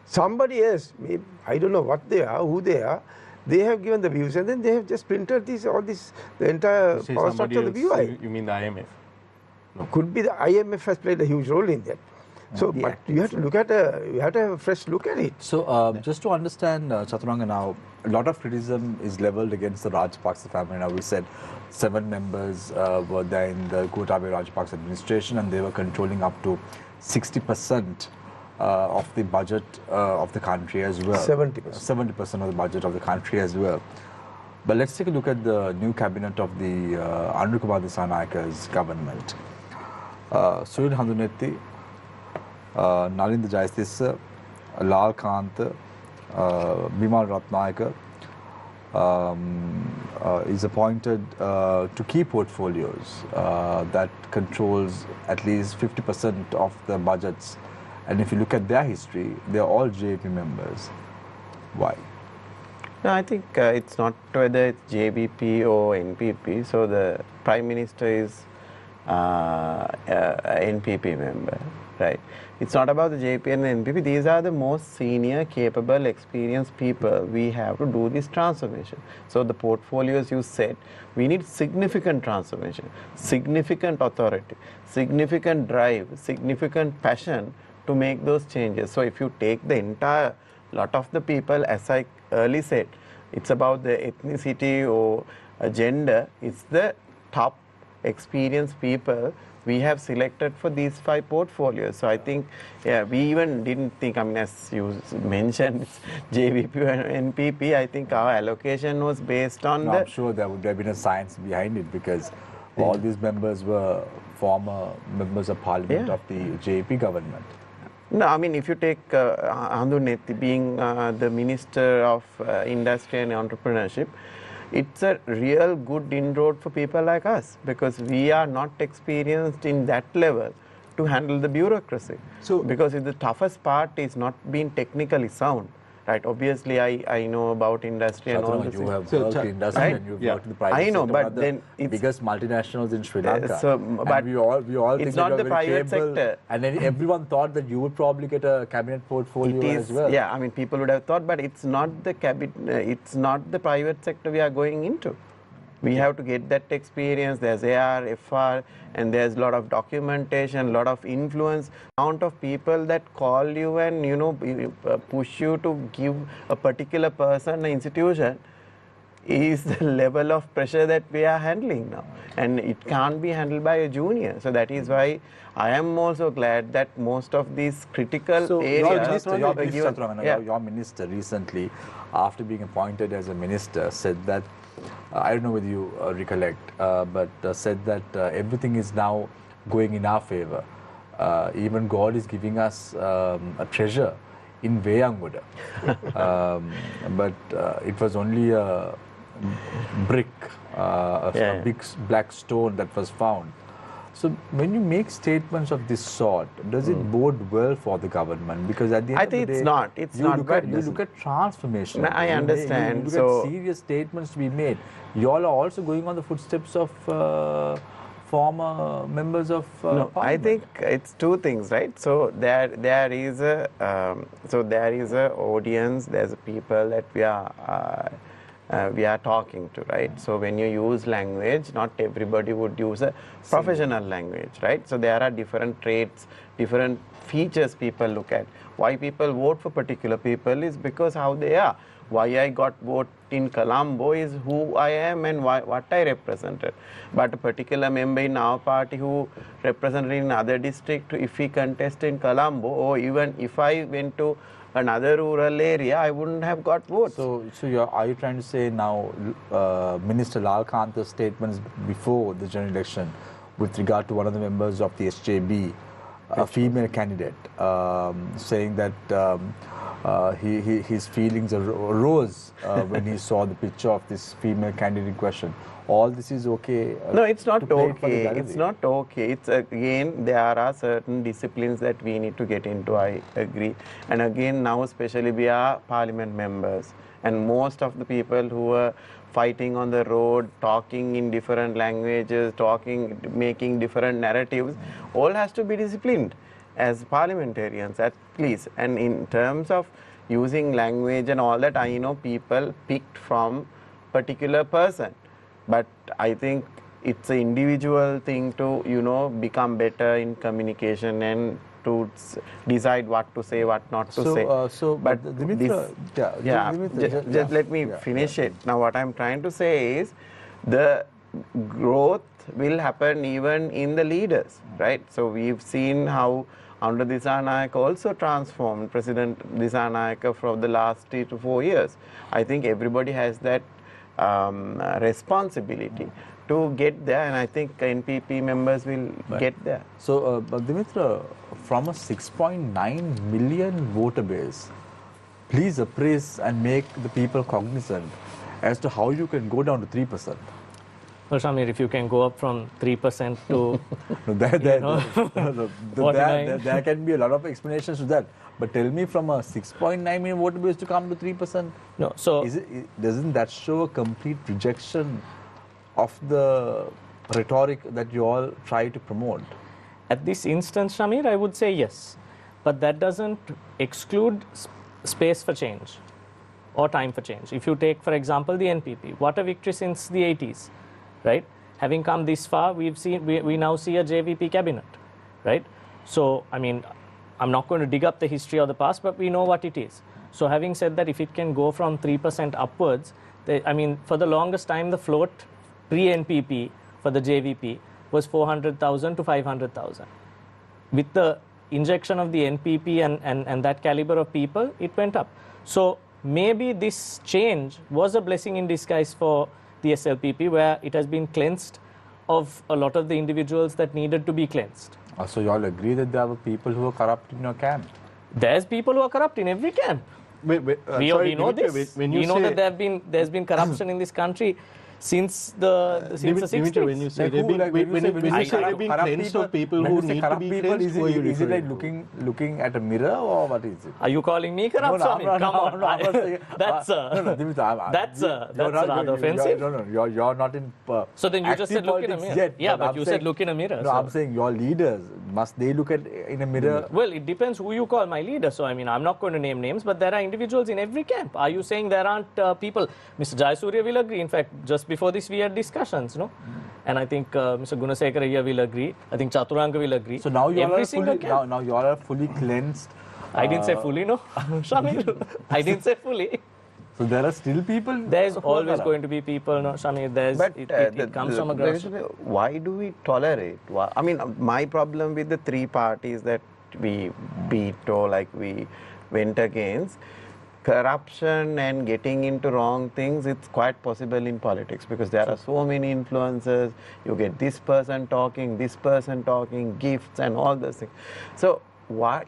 Somebody else, maybe, I don't know what they are, who they are, they have given the views and then they have just printed the entire power structure of the BOI. You mean the IMF? No. Could be the IMF has played a huge role in that. So, but you have to look at you have to have a fresh look at it. So, just to understand, Chathuranga, now, a lot of criticism is leveled against the Rajapaksa family. Now, we said 7 members were there in the Gotabaya Rajapaksa administration and they were controlling up to 60% of the budget of the country as well. 70%. 70% of the budget of the country as well. But let's take a look at the new cabinet of the Anil Kumar Dissanayaka's government. Suril Handunetti, Nalinda Jayasuriya, Lal Kant, Bimal Ratnayaka is appointed to key portfolios that controls at least 50% of the budgets. And if you look at their history, they're all JP members. Why? No, I think it's not whether it's JVP or NPP. So the Prime Minister is a NPP member, right? It's not about the JP and the NPP. These are the most senior, capable, experienced people we have to do this transformation. So the portfolios you said, we need significant transformation, significant authority, significant drive, significant passion to make those changes. So if you take the entire lot of the people, as I early said, it's about the ethnicity or gender. It's the top experienced people we have selected for these 5 portfolios. So I think, yeah, we even didn't think, I mean, as you mentioned, JVP and NPP, I think our allocation was based on I'm sure there would have been a science behind it, because all these members were former members of parliament of the JP government. No, I mean, if you take Handuneti being the Minister of Industry and Entrepreneurship, it's a real good inroad for people like us, because we are not experienced in that level to handle the bureaucracy. So, because the toughest part is not being technically sound. Right, obviously I know about industry and all this. You have worked in industry, right? And you've worked in the private I know, sector, but then it's biggest multinationals in Sri Lanka. But we all think it's not the private sector. And then everyone thought that you would probably get a cabinet portfolio as well. Yeah, I mean, people would have thought, but it's not the it's not the private sector we are going into. We have to get that experience. There's AR, FR, and there's a lot of documentation, a lot of influence. Amount of people that call you and push you to give a particular person an institution is the level of pressure that we are handling now, and it can't be handled by a junior. So that is why I am also glad that most of these critical areas. Your minister recently, after being appointed as a minister, said that. I don't know whether you recollect, but said that everything is now going in our favor. Even God is giving us a treasure in Veyangoda. But it was only a brick, a big black stone that was found. So when you make statements of this sort, does it bode well for the government? Because at the end of the day, it's not. You look at transformation. I understand. You look at serious statements to be made. You all are also going on the footsteps of former members of Parliament. I think it's 2 things, right? So there is a audience. There's people that we are talking to, right? So when you use language, not everybody would use a professional language, right? So there are different traits, different features people look at. Why people vote for particular people is because how they are. Why I got vote in Colombo is who I am and what I represented. But a particular member in our party who represented in another district, if he contested in Colombo, or even if I went to another rural area, I wouldn't have got votes. So are you trying to say now Minister Lal Kant's statements before the general election with regard to one of the members of the SJB, a female candidate, saying that his feelings arose when he saw the picture of this female candidate in question? All this is okay? No, it's not okay. It's not okay. It's again, there are certain disciplines that we need to get into, I agree. And again, now especially we are parliament members, and most of the people who are fighting on the road, talking in different languages, making different narratives, all has to be disciplined as parliamentarians at least. And in terms of using language and all that, I know people picked from particular person. But I think it's an individual thing to, become better in communication and to decide what to say, what not to say. But Dimitra, just let me finish it. Now, what I'm trying to say is the growth will happen even in the leaders, right? So we've seen how under Dissanayake also transformed, President Dissanayake, from the last 3 to 4 years. I think everybody has that responsibility to get there, and I think NPP members will get there. So, Dimitra, from a 6.9 million voter base, please appraise and make the people cognizant as to how you can go down to 3%. Well, Shamir, if you can go up from 3% to there can be a lot of explanations to that. But tell me, from a 6.9 million voter base to come to 3%, no. So doesn't that show a complete rejection of the rhetoric that you all try to promote? at this instance, Shamir, I would say yes. But that doesn't exclude space for change or time for change. If you take, for example, the NPP, what a victory since the 80s, right? Having come this far, we now see a JVP cabinet, right? So, I mean, I'm not going to dig up the history of the past, but we know what it is. So, having said that, if it can go from 3% upwards, I mean, for the longest time, the float pre-NPP for the JVP was 400,000 to 500,000. With the injection of the NPP and that caliber of people, it went up. So maybe this change was a blessing in disguise for the SLPP, where it has been cleansed of a lot of the individuals that needed to be cleansed. So you all agree that there were people who were corrupt in your camp? There's people who are corrupt in every camp. We know this. We know that there's been corruption in this country since the 60s. When you say they've been cleansed of people who need to be cleansed, is it like looking at a mirror, or what is it? Are you calling me corrupt? Come on. That's rather offensive. No, you're not in. So then you just said look in a mirror. Yet, yeah, but you said look in a mirror. No, so. I'm saying your leaders, must they look at in a mirror? Well, it depends who you call my leader. So I mean, I'm not going to name names, but there are individuals in every camp. Are you saying there aren't people? Mr. Jayasuriya will agree. In fact, just before this we had discussions, no? And I think Mr. Gunasekara here will agree. I think Chathuranga will agree. So now you all are fully cleansed. I didn't say fully, no. Shamir, I didn't say fully. So there are still people. There's always going to be people, no, Shamir. It comes from a grassroots. Why do we tolerate? I mean, my problem with the three parties that we beat or like we went against, corruption and getting into wrong things, it's quite possible in politics because there are so many influences. You get this person talking, gifts and all those things. So why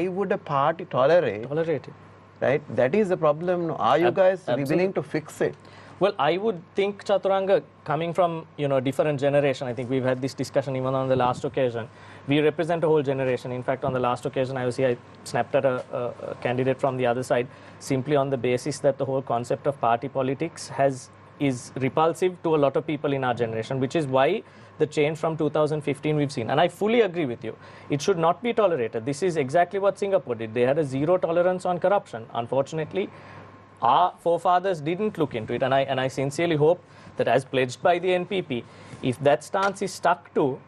would a party tolerate it? Right? That is the problem. Are you guys willing to fix it? Well, I would think, Chathuranga, coming from different generation, I think we've had this discussion even on the last occasion. We represent a whole generation. In fact, on the last occasion, I snapped at a candidate from the other side simply on the basis that the whole concept of party politics is repulsive to a lot of people in our generation, which is why the change from 2015 we've seen. And I fully agree with you. It should not be tolerated. This is exactly what Singapore did. They had a zero tolerance on corruption. Unfortunately, our forefathers didn't look into it, and I sincerely hope that, as pledged by the NPP, if that stance is stuck to,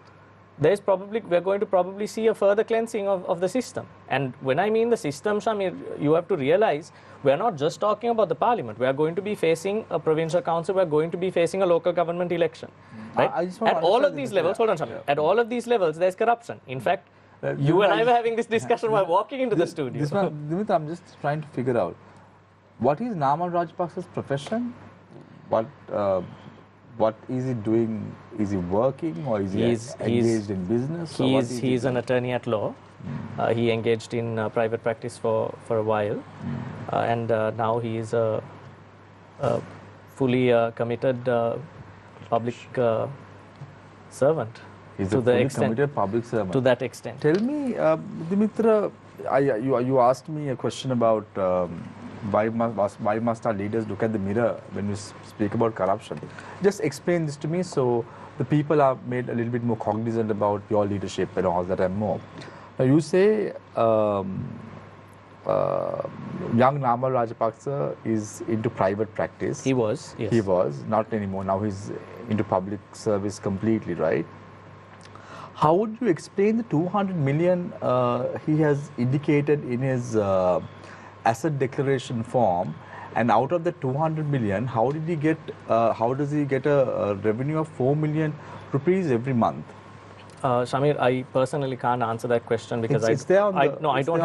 we're going to probably see a further cleansing of the system. And when I mean the system, Shamir, you have to realize we're not just talking about the parliament. We are going to be facing a provincial council. We're going to be facing a local government election. Right? At all of these levels, hold on, Shamir. At all of these levels, there's corruption. In fact, you and I were having this discussion while walking into the studio. Dimitra, I'm just trying to figure out, what is Namal Rajapaksa's profession? What is he doing? Is he working, or is he engaged in business? He's an attorney at law. He engaged in private practice for a while, and now he is a fully committed public servant. He's a fully committed public servant. To that extent. Tell me, Dimitra, you asked me a question about why must our leaders look at the mirror when we speak about corruption? Just explain this to me so the people are made a little bit more cognizant about your leadership and all that and more. Now you say young Namal Rajapaksa is into private practice. He was, yes. He was, not anymore. Now he's into public service completely, right? How would you explain the 200 million he has indicated in his asset declaration form, and out of the 200 million, how does he get a revenue of 4 million rupees every month? Shamir, I personally can't answer that question because I don't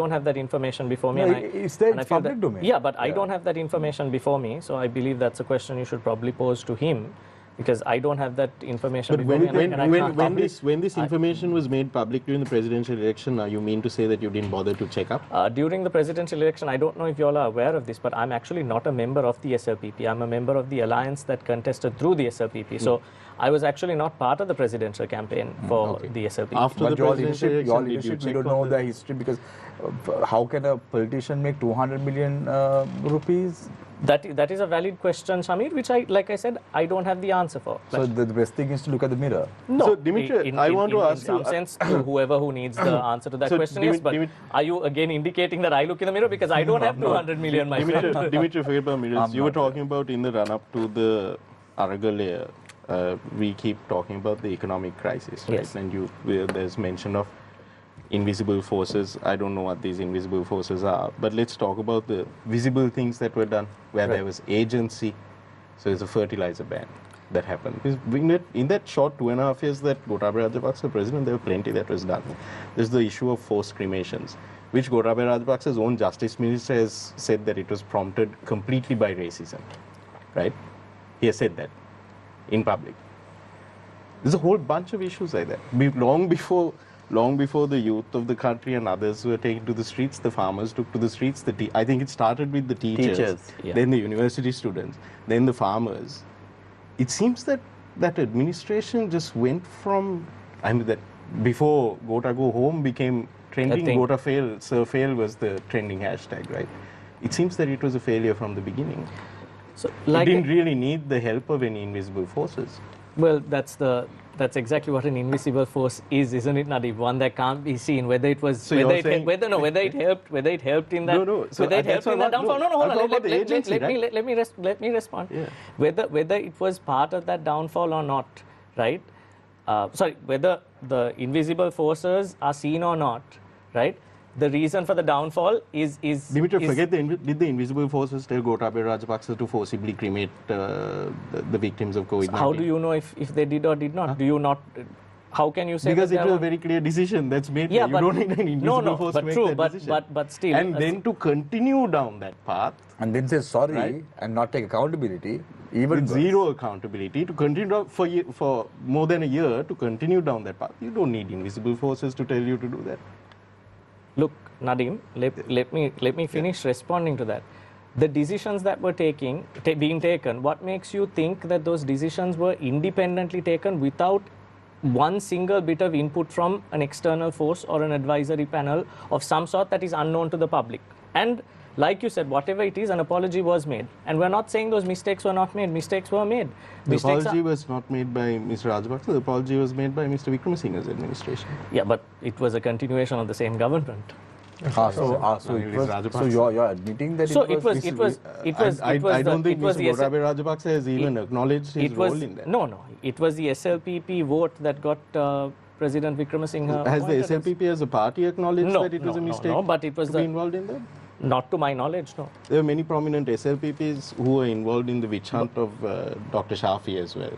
have that information before me. No, it's there in public domain. Yeah, but I don't have that information before me, so I believe that's a question you should probably pose to him. because I don't have that information. But before me and I can't publish. when this information was made public during the presidential election, you mean to say that you didn't bother to check up? During the presidential election, I don't know if you all are aware of this, but I'm actually not a member of the SLPP. I'm a member of the alliance that contested through the SLPP. So I was actually not part of the presidential campaign for the SLPP. After But the your presidential leadership, election, did you we check don't on know the history, because how can a politician make 200 million rupees? That is a valid question, Samir, which like I said, I don't have the answer for. So the best thing is to look at the mirror. No, So, Dimitra, I want to ask you... in some sense, to whoever who needs the answer to that So, question, yes, but are you again indicating that I look in the mirror? Because I don't have 200 million, my friend. Dimitra, forget about mirrors. You were talking about in the run-up to the Aragal layer, we keep talking about the economic crisis, right? Yes. And there's mention of invisible forces. I don't know what these invisible forces are, but let's talk about the visible things that were done, where there was agency. So there's a fertilizer ban that happened. In that short 2.5 years that Gotabaya Rajapaksa was president, there were plenty that was done. There's the issue of forced cremations, which Gotabaya Rajapaksa's own justice minister has said that it was prompted completely by racism, right? He has said that in public. There's a whole bunch of issues like that. Long before the youth of the country and others were taken to the streets, the farmers took to the streets. I think it started with the teachers, then the university students, then the farmers. It seems that that administration just went from, that before Gota Go Home became trending, Gota Fail, Sir Fail was the trending hashtag, right? It seems that it was a failure from the beginning. So, it didn't really need the help of any invisible forces. Well, that's exactly what an invisible force is, isn't it, Nadeem? One that can't be seen. Whether it was, so whether it helped in that, whether it helped in that downfall. No, hold on. Let me respond. Yeah. Whether it was part of that downfall or not, right? Whether the invisible forces are seen or not, right? The reason for the downfall is Dimitra, did the invisible forces tell Gotabaya Rajapaksa to forcibly cremate the victims of COVID-19? How do you know if they did or did not? Do you not? How can you say? Because it was a very clear decision that's made. Yeah, you don't need an invisible force to make that decision. But still. And then to continue down that path. And then say sorry and not take accountability. Even with zero accountability, to continue for more than a year, to continue down that path. You don't need invisible forces to tell you to do that. Look, Nadeem, let me finish responding to that. The decisions that were being taken, what makes you think that those decisions were independently taken without one single bit of input from an external force or an advisory panel of some sort that is unknown to the public? And like you said, whatever it is, an apology was made. And we're not saying those mistakes were not made. Mistakes were made. The apology was not made by Mr. Rajapaksa. The apology was made by Mr. Vikramasinghe's administration. Yeah, but it was a continuation of the same government. So you're admitting that I don't think Mr. Gotabaya Rajapaksa has even acknowledged his role in that. No. It was the SLPP vote that got President Vikramasinghe. Has the SLPP as a party acknowledged that it was a mistake but it was to be involved in that? Not to my knowledge, no. There are many prominent SLPPs who were involved in the witch hunt of Dr. Shafi as well,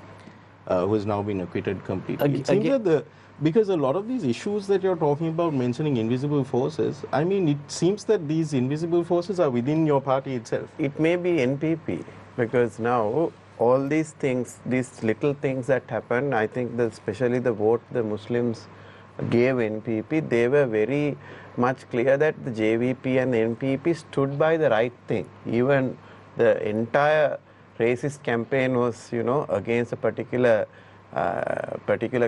who has now been acquitted completely. It seems that because a lot of these issues that you're talking about, mentioning invisible forces, it seems that these invisible forces are within your party itself. It may be NPP, because now all these things, these little things that happen, I think that especially the vote the Muslims gave NPP, they were very much clear that the JVP and NPP stood by the right thing. Even the entire racist campaign was, against a particular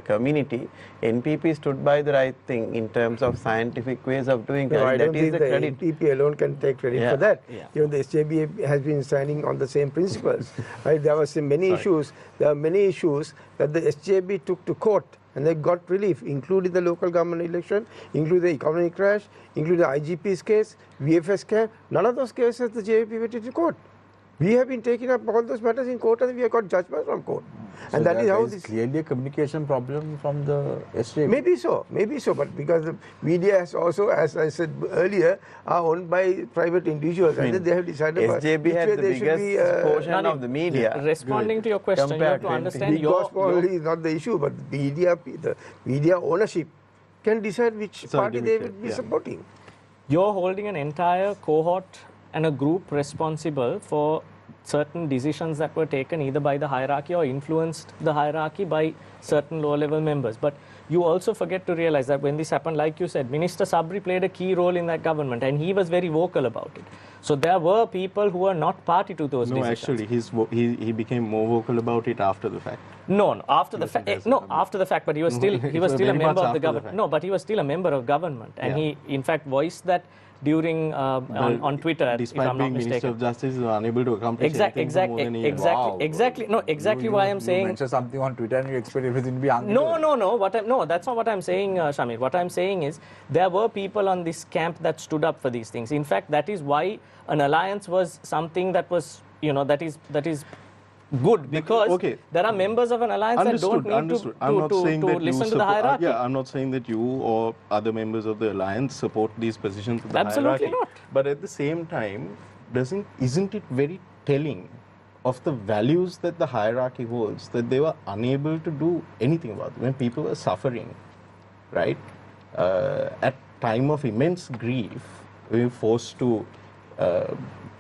community. NPP stood by the right thing in terms of scientific ways of doing that. I don't that is think the credit. NPP alone can take credit for that. Even the SJB has been standing on the same principles. Right? There were many issues. There are many issues that the SJB took to court, and they got relief, including the local government election, including the economic crash, including the IGP's case, VFS case. None of those cases the JVP went into court. We have been taking up all those matters in court, and we have got judgments from court. So and that is how this clearly a communication problem from the SJP. Maybe so, but because the media has also, as I said earlier, are owned by private individuals, and then they have decided SJB had the biggest portion of the media. Responding to your question, you have to understand probably is not the issue, but the media ownership can decide which party they will be supporting. You're holding an entire cohort and a group responsible for certain decisions that were taken either by the hierarchy or influenced the hierarchy by certain low-level members. But you also forget to realize that when this happened, like you said, Minister Sabri played a key role in that government, and he was very vocal about it. So there were people who were not party to those decisions. Actually, he became more vocal about it after the fact. No, after the fact. After the fact. But he was still a member of the government. No, but he was still a member of government, and he in fact voiced that during on Twitter. Despite if I'm being not mistaken. Minister of Justice, he was unable to accomplish Exactly. No, exactly why I'm saying. You mention something on Twitter and you expect everything to be angry. No, that's not what I'm saying, Shamir. What I'm saying is there were people on this camp that stood up for these things. In fact, that is why an alliance was something that was, that is good, because there are members of an alliance that don't need to listen to the hierarchy. I'm not saying that you or other members of the alliance support these positions of the Absolutely hierarchy. not. But at the same time, isn't it very telling of the values that the hierarchy holds that they were unable to do anything about it when people were suffering, right? At time of immense grief, we were forced to,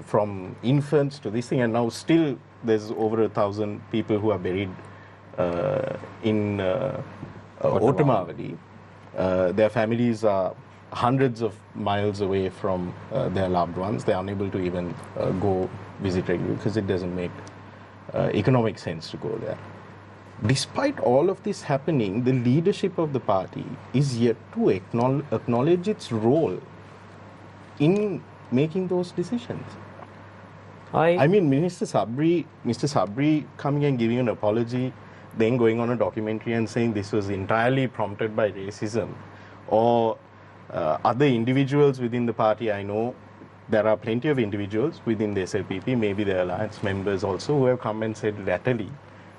from infants to this thing, and now still there's over 1,000 people who are buried in Otamavali. Their families are hundreds of miles away from their loved ones. They're unable to even go visit regularly because it doesn't make economic sense to go there. Despite all of this happening, the leadership of the party is yet to acknowledge its role in making those decisions. I mean, Mr. Sabri coming and giving an apology, then going on a documentary and saying this was entirely prompted by racism, or other individuals within the party. I know there are plenty of individuals within the SLPP, maybe the alliance members also, who have come and said latterly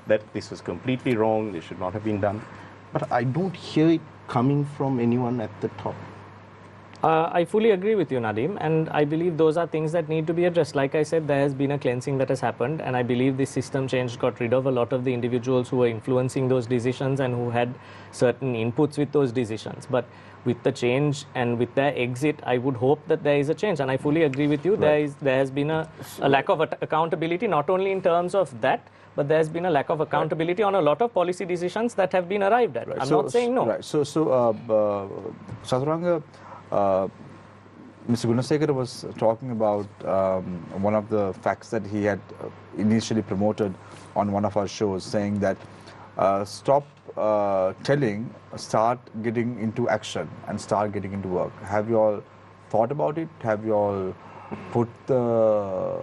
that this was completely wrong, this should not have been done. But I don't hear it coming from anyone at the top. I fully agree with you, Nadeem, and I believe those are things that need to be addressed. Like I said, there has been a cleansing that has happened, and I believe this system change got rid of a lot of the individuals who were influencing those decisions and who had certain inputs with those decisions. But with the change and with their exit, I would hope that there is a change, and I fully agree with you. Right. There has been a lack of accountability, not only in terms of that, but there's been a lack of accountability on a lot of policy decisions that have been arrived at. I'm not saying no. Right. So Chathuranga, Mr. Gunasekara was talking about one of the facts that he had initially promoted on one of our shows, saying that stop telling, start getting into action and start getting into work. Have you all thought about it? Have you all put the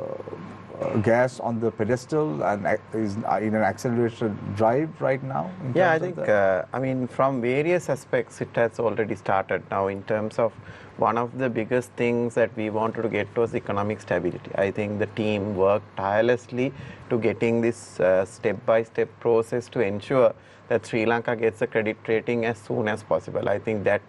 gas on the pedestal and is in an accelerated drive right now? Yeah, I think, I mean, from various aspects, it has already started now. In terms of one of the biggest things that we wanted to get was economic stability. I think the team worked tirelessly to getting this step-by-step process to ensure that Sri Lanka gets a credit rating as soon as possible. I think that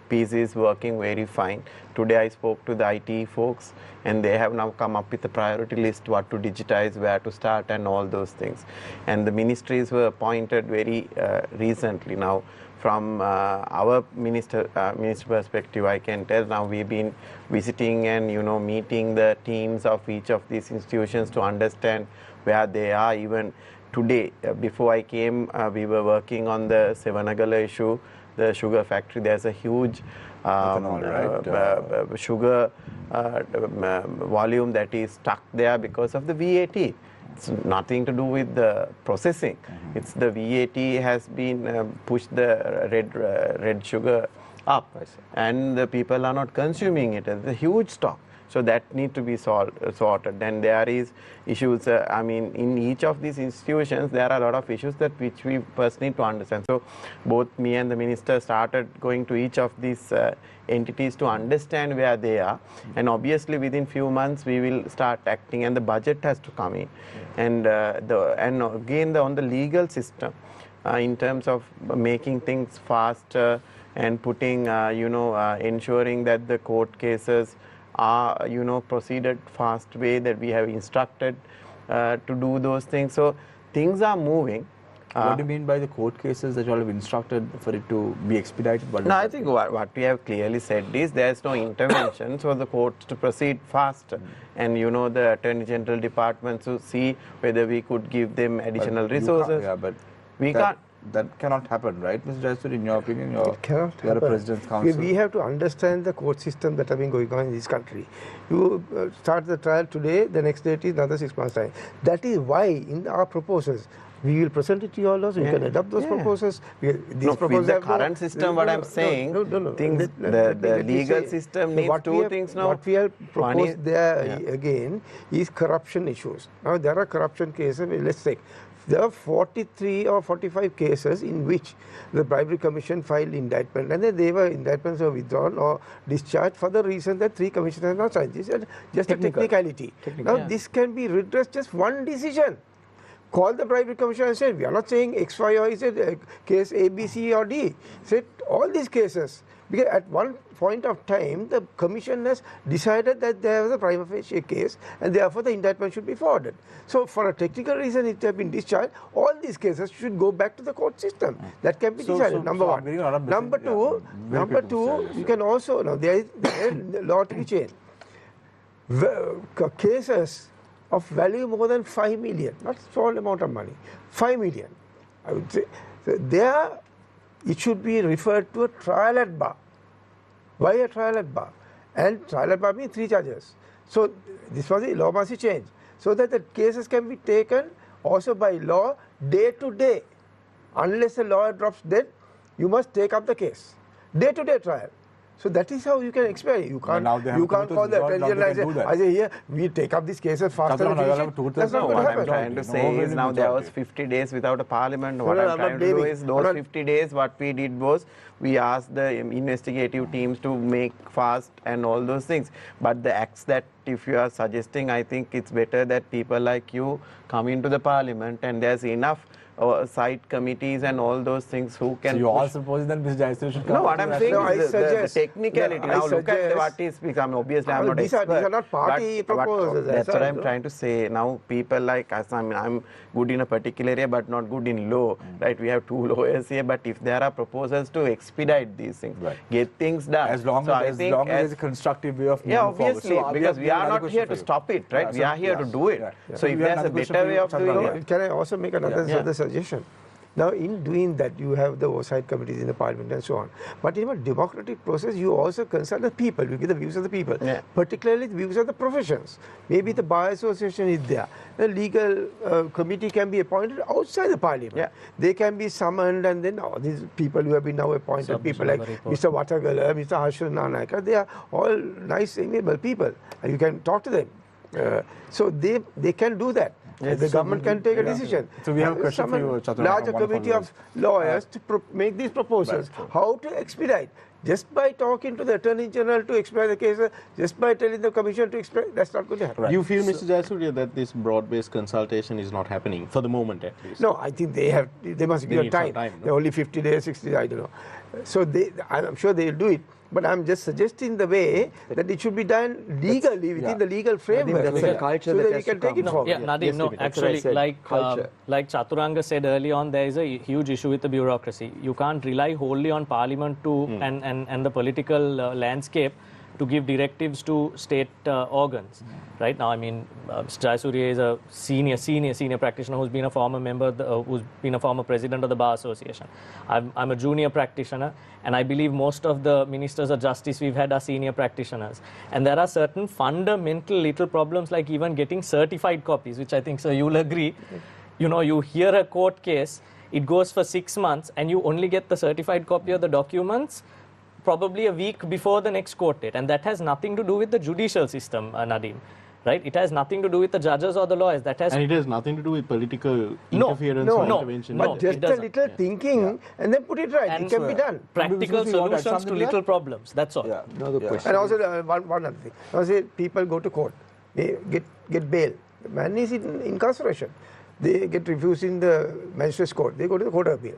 piece is working very fine. Today I spoke to the IT folks, and they have now come up with a priority list, what to digitize, where to start, and all those things. And the ministries were appointed very recently. Now, from our minister perspective, I can tell now we've been visiting and meeting the teams of each of these institutions to understand where they are. Even today, before I came, we were working on the Sevanagala issue, the sugar factory. There's a huge sugar volume that is stuck there because of the VAT. It's nothing to do with the processing. It's the VAT has been pushed the red sugar up, and the people are not consuming it. It's a huge stock. So that need to be sorted. Then there is issues, I mean, in each of these institutions, there are a lot of issues that which we first need to understand. So both me and the minister started going to each of these entities to understand where they are. And obviously within few months, we will start acting, and the budget has to come in. And again, on the legal system, in terms of making things faster and putting, ensuring that the court cases are proceeded fast way, that we have instructed to do those things. So things are moving, What do you mean by the court cases that you all have instructed for it to be expedited? No, I think what we have clearly said is there is no intervention for the courts to proceed faster. And the Attorney General department to see whether we could give them additional resources. Yeah, but we can't. That cannot happen, right, Mr. Jayasuriya? In your opinion, it cannot you're a happen. President's Council. We have to understand the court system that have been going on in this country. You start the trial today, the next day it is another 6 months' time. That is why in our proposals, we will present it to you all also. You can adopt those proposals. With the current system, what I'm saying, the legal system needs two things now. What we have proposed there again is corruption issues. Now there are corruption cases. Let's take. There are 43 or 45 cases in which the Bribery Commission filed indictment, and then indictments were withdrawn or discharged for the reason that 3 commissioners are not signed. This is just a technicality. Now this can be redressed just one decision. Call the Bribery Commission and say, we are not saying X, Y, or Z, case A, B, C, or D. Say all these cases. Because at one point of time, the Commission has decided that there was a prima facie case, and therefore the indictment should be forwarded. So for a technical reason, it has been discharged. All these cases should go back to the court system. That can be decided, number one. Number two, you can also, now there is law to be changed. Cases of value more than 5 million, not small amount of money, 5 million, I would say. So there, it should be referred to a trial at bar. Why a trial at bar? And trial at bar means 3 charges. So this was the law must be changed, so that the cases can be taken also by law day to day. Unless the law drops dead, you must take up the case. Day to day trial. So that is how you can expect. You can't call the Attorney General and say, here, we take up these cases faster. That's not what I'm trying to say is now there was 50 days without a parliament. What I'm trying to do is those 50 days, what we did was, we asked the investigative teams to make fast and all those things. But the acts that if you are suggesting, I think it's better that people like you come into the parliament and there's enough side committees and all those things who can. So you all suppose that Mr. Jayasuriya should come. No, what I'm saying is the technicality. Now look at what is becoming. Obviously, I'm not expert. These are not party proposals. That's what I'm trying to say. Now people like us, I'm good in a particular area but not good in law. Right? We have 2 lawyers here, but if there are proposals to expedite these things, get things done. As long as there's a constructive way of moving obviously, forward. because we are not here to stop it, right? We are here to do it. So if there's a better way of doing it. Can I also make another suggestion? Now, in doing that, you have the oversight committees in the parliament and so on. But in a democratic process, you also consult the people. You get the views of the people, particularly the views of the professions. Maybe the bar association is there. The legal committee can be appointed outside the parliament. They can be summoned, and then these people who have been now appointed, people like Mr. Watagala, Mr. Harshal Nanaka, they are all nice, amiable people, and you can talk to them. So they can do that. The government can take a decision. So we have a question for you, Chathuranga. Larger committee of lawyers to make these proposals. How to expedite? Just by talking to the Attorney General to expedite the case, just by telling the Commission to expedite, that's not going to happen. You feel, Mr. Jayasuriya, that this broad-based consultation is not happening, for the moment at least? No, I think they must give a time. They're only 50 days, 60 days, I don't know. So I'm sure they'll do it. But I'm just suggesting the way that it should be done legally, within the legal framework, that's a culture so that that we has can to take it come. forward. Yeah, Nadeem, no, actually, like Chathuranga said early on, there is a huge issue with the bureaucracy. You can't rely wholly on Parliament to and the political landscape to give directives to state organs. Right now, I mean, Mr. Jayasuriya is a senior practitioner who's been a former member, who's been a former president of the Bar Association. I'm a junior practitioner, and I believe most of the ministers of justice we've had are senior practitioners. And there are certain fundamental little problems, like even getting certified copies, which I think, sir, you'll agree. You know, you hear a court case, it goes for 6 months, and you only get the certified copy of the documents probably a week before the next court date. And that has nothing to do with the judicial system, Nadeem. Right? It has nothing to do with the judges or the lawyers. And it has nothing to do with political interference or intervention. But just a little thinking and then put it right. And it can be done. Practical solutions to little problems. That's all. Another question. And also one other thing. Now say people go to court. They get bail. The man is in incarceration. They get refused in the magistrate's court. They go to the Court of Appeal.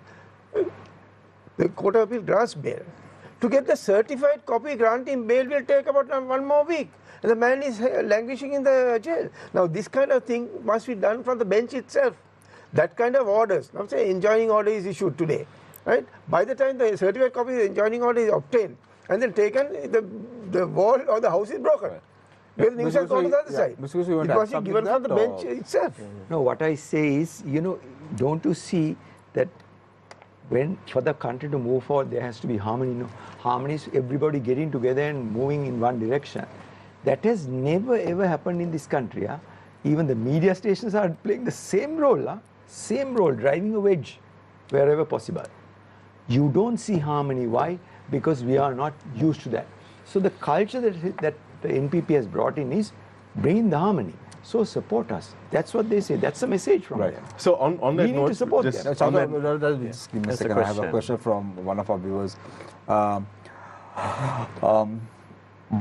The Court of Appeal grants bail. To get the certified copy granting bail will take about 1 more week. And the man is languishing in the jail. Now, this kind of thing must be done from the bench itself. that kind of orders, now say enjoining order is issued today, right? By the time the certified copy of the enjoining order is obtained and then taken, the wall or the house is broken. Right. Because the news has gone to the other side. Because you want It to add was something given to from the that, bench or- itself. No, what I say is, don't you see that when for the country to move forward, there has to be harmony. Harmony is everybody getting together and moving in one direction. That has never ever happened in this country. Even the media stations are playing the same role, driving a wedge wherever possible. You don't see harmony. Why? Because we are not used to that. So the culture that the NPP has brought in is bringing the harmony. So support us. That's what they say. That's the message from Right. them. So on We that need note, to support just them. on that- Just give me a That's a second. I have a question. question from one of our viewers.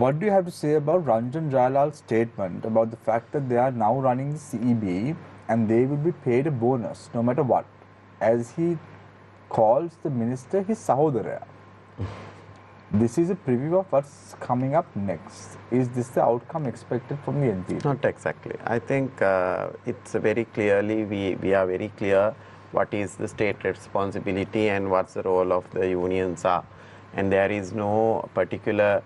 What do you have to say about Ranjan Jayalal's statement about the fact that they are now running the CEB and they will be paid a bonus no matter what, as he calls the minister his Sahodara? This is a preview of what's coming up next. Is this the outcome expected from the NPP? Not exactly. I think it's very clearly, we are very clear what is the state responsibility and what's the role of the unions are. And there is no particular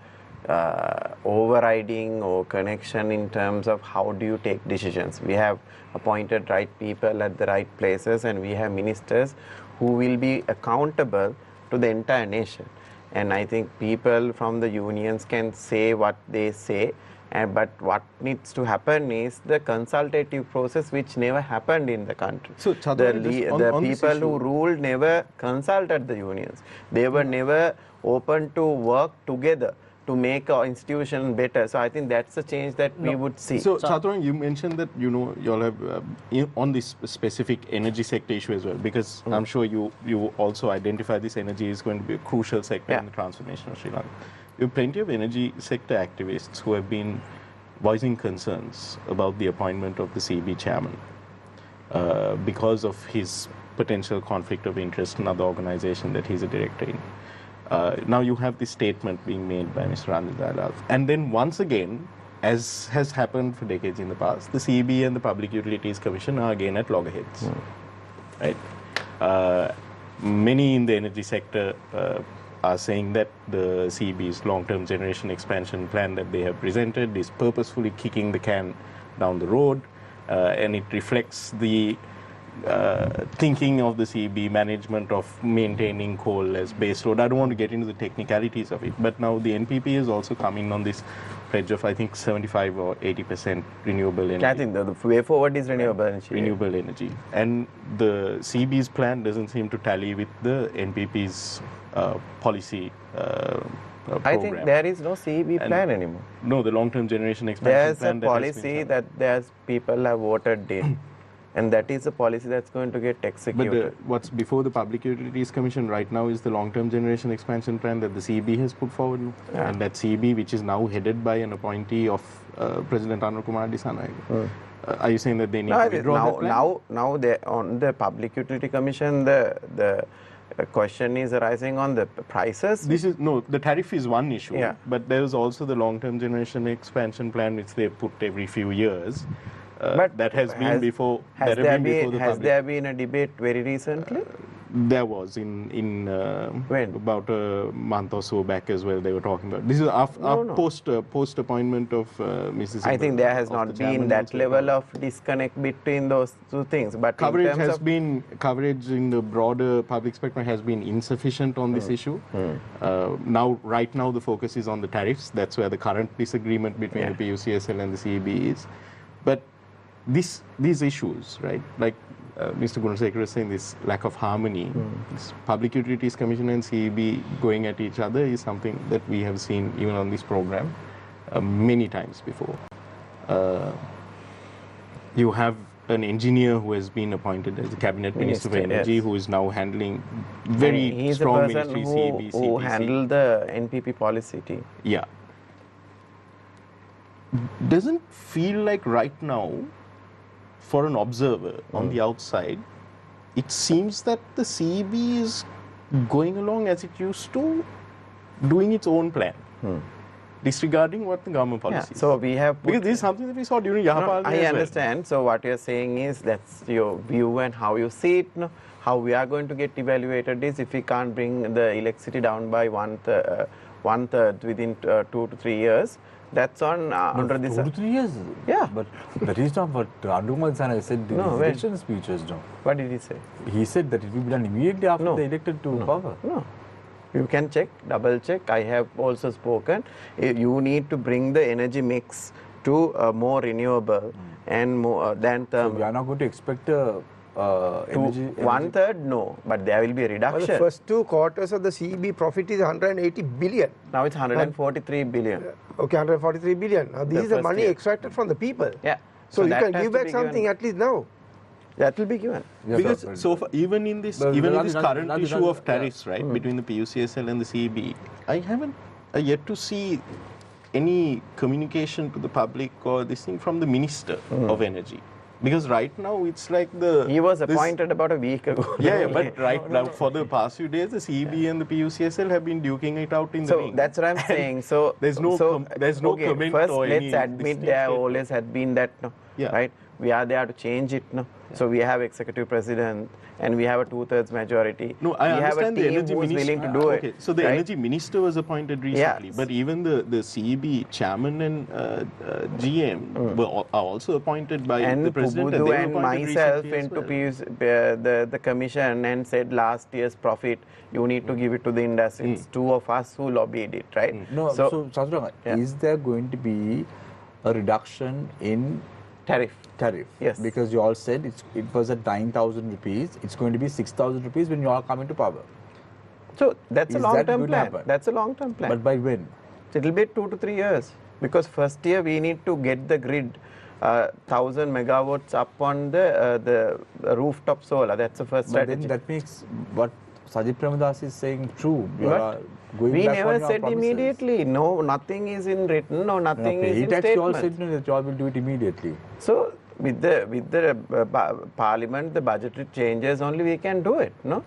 overriding or connection in terms of how do you take decisions. We have appointed right people at the right places, and we have ministers who will be accountable to the entire nation. And I think people from the unions can say what they say, but what needs to happen is the consultative process, which never happened in the country. So, Chathuranga, just on this people who issue- ruled never consulted the unions. They were never open to work together to make our institution better. So I think that's the change that we would see. So, Chathuranga, you mentioned that you all have on this specific energy sector issue as well, because I'm sure you also identify this energy is going to be a crucial sector in the transformation of Sri Lanka. You have plenty of energy sector activists who have been voicing concerns about the appointment of the CEB chairman because of his potential conflict of interest in other organization that he's a director in. Now you have this statement being made by Mr. Ranjan Jayalal. And then once again, as has happened for decades in the past, the CEB and the Public Utilities Commission are again at loggerheads. Right? Many in the energy sector are saying that the CEB's long-term generation expansion plan that they have presented is purposefully kicking the can down the road, and it reflects the thinking of the CEB management of maintaining coal as base load. I don't want to get into the technicalities of it, but now the NPP is also coming on this pledge of, I think, 75 or 80% renewable energy. I think the way forward is renewable energy. Renewable energy. And the CEB's plan doesn't seem to tally with the NPP's policy program. I think there is no CEB plan anymore. No, the long-term generation expansion There's plan a that has been policy done. that there's people have voted in, and that is a policy that's going to get But executed. what's before the Public Utilities Commission right now is the long-term generation expansion plan that the CEB has put forward. Yeah. And that CEB, which is now headed by an appointee of President Anil Kumar Dissanayake. Are you saying that they need No, to I think withdraw that plan? now on the Public Utility Commission, the question is arising on the prices. The tariff is one issue, Yeah. but there is also the long-term generation expansion plan which they put every few years. But that has been before. Has that have been before the has public. there been a debate very recently? There was in When? about a month or so back as well. They were talking about this is post appointment of Mrs. I think there has of the not chairman been that also. level of disconnect between those two things. But Coverage in terms has of been coverage in the broader public spectrum has been insufficient on this issue. Right now the focus is on the tariffs. That's where the current disagreement between the PUCSL and the CEB is. But these issues, right? Like Mr. Gunasekara is saying, this lack of harmony, this Public Utilities Commission and CEB going at each other is something that we have seen even on this program many times before. You have an engineer who has been appointed as a cabinet minister for energy, who is now handling very he's strong the person ministry, CEB, who CPC. handled the NPP policy team. Yeah. Doesn't feel like right now, for an observer on the outside, it seems that the CEB is going along as it used to, doing its own plan. disregarding what the government policy is. So we have put, because this is something that we saw during Yahapal. I understand. So what you're saying is that's your view and how you see it. No? How we are going to get evaluated is if we can't bring the electricity down by one third within 2 to 3 years. That's on under this. 2 to 3 years. Yeah. But that is not what Andumal Sana said in his election speeches. No. What did he say? He said that it will be done immediately after they elected to power. No. You can check, double check. I have also spoken. You need to bring the energy mix to more renewable and more than thermal. So we are not going to expect energy. 1/3, no, but there will be a reduction. Well, the first 2 quarters of the CEB profit is 180 billion. Now it's 143 billion. Okay, 143 billion. Now this is the money extracted from the people. Yeah. So you that can has give to back be something given. at least now. That will be given. Yes, because sir. so far, even in this current issue of tariffs, right, between the PUCSL and the CEB, I haven't yet to see any communication to the public or this thing from the Minister of Energy. Because right now it's like He was appointed about a week ago. Yeah, but right now for the past few days, the CEB and the PUCSL have been duking it out in the ring. So that's what I'm saying. So there's no okay, comment first or let's any admit there always had been that, no, Yeah. right? We are there to change it, no. So we have executive president and we have a 2/3 majority. No, I we have a understand the team energy who's minister. willing to do Okay, it. so the right? energy minister was appointed recently, Yes. but even the CEB chairman and GM are also appointed by and the president. Pubudu they were and appointed myself recently as into well. the commission and said last year's profit you need to give it to the industry. It's 2 of us who lobbied it, right? No, so Chathuranga, Yeah. is there going to be a reduction in Tariff. tariff? Yes. Because you all said it was at 9,000 rupees. It's going to be 6,000 rupees when you all come into power. So that's Is a that long-term going to plan. happen? That's a long-term plan. But by when? It will be 2 to 3 years because first year we need to get the grid 1,000 megawatts up on the rooftop solar. That's the first But strategy. then that makes what Sajid Premadas is saying true. You What? are going We back never on your said promises. immediately. No, nothing is in written. No, nothing is in tax, you all statement. said that you all will do it immediately. So with the parliament, the budgetary changes only we can do it. No.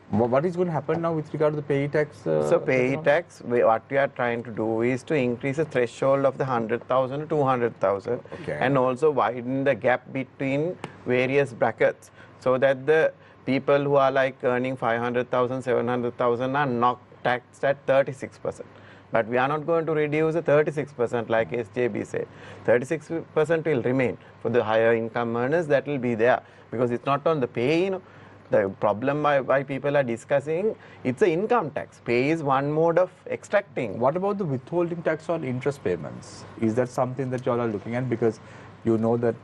What is going to happen now with regard to the pay tax? So pay tax, what we are trying to do is to increase the threshold of the 100,000 to 200,000 Okay. and also widen the gap between various brackets so that the people who are like earning 500,000, 700,000 are not taxed at 36%. But we are not going to reduce the 36% like SJB said. 36% will remain. For the higher income earners, that will be there because it's not on the pay, you know. The problem why people are discussing, it's an income tax. Pay is one mode of extracting. What about the withholding tax on interest payments? Is that something that you all are looking at? Because you know that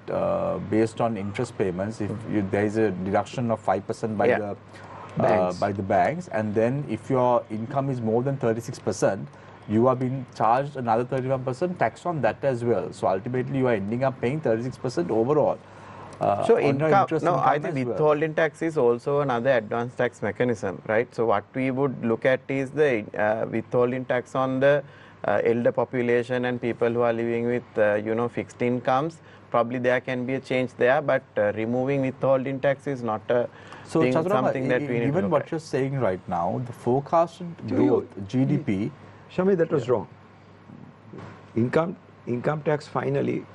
based on interest payments, if there is a deduction of 5% by the banks, and then if your income is more than 36%, you are being charged another 31% tax on that as well. So ultimately, you are ending up paying 36% overall. So on your interest income I think as well. withholding tax is also another advanced tax mechanism, right? So what we would look at is the withholding tax on the elder population and people who are living with fixed incomes. Probably there can be a change there, but removing withholding tax is not something that we need to given look what at. you're saying right now, the forecasted growth, GDP, Shami, that was wrong. Income tax finally,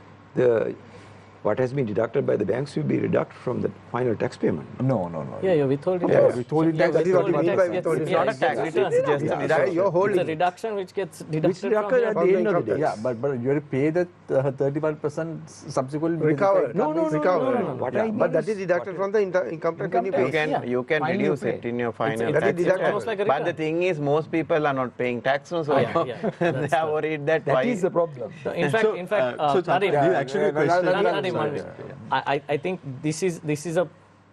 what has been deducted by the banks will be deducted from the final tax payment. no. Yeah, you're withholding Yeah, tax. withholding tax that is what you mean by gets- withholding It's not a tax, gets it is returned. just a Yeah, deduction. you're It's holding a it. reduction which gets deducted Which from deducted your at From the the end of the income day. Yeah, but you have to pay that 31% subsequently. Recovered. No. Recovered. What I mean But that is is deducted from the income tax when you Income You pay. tax. can Finally reduce you it pay. in your final That is tax. deducted. almost like a But the return. thing is, most people are not paying tax, no, so Yeah, they that's are true. worried that That why. is the problem. So in fact, so Tariff, this is actually a question. Nadim, I think this is a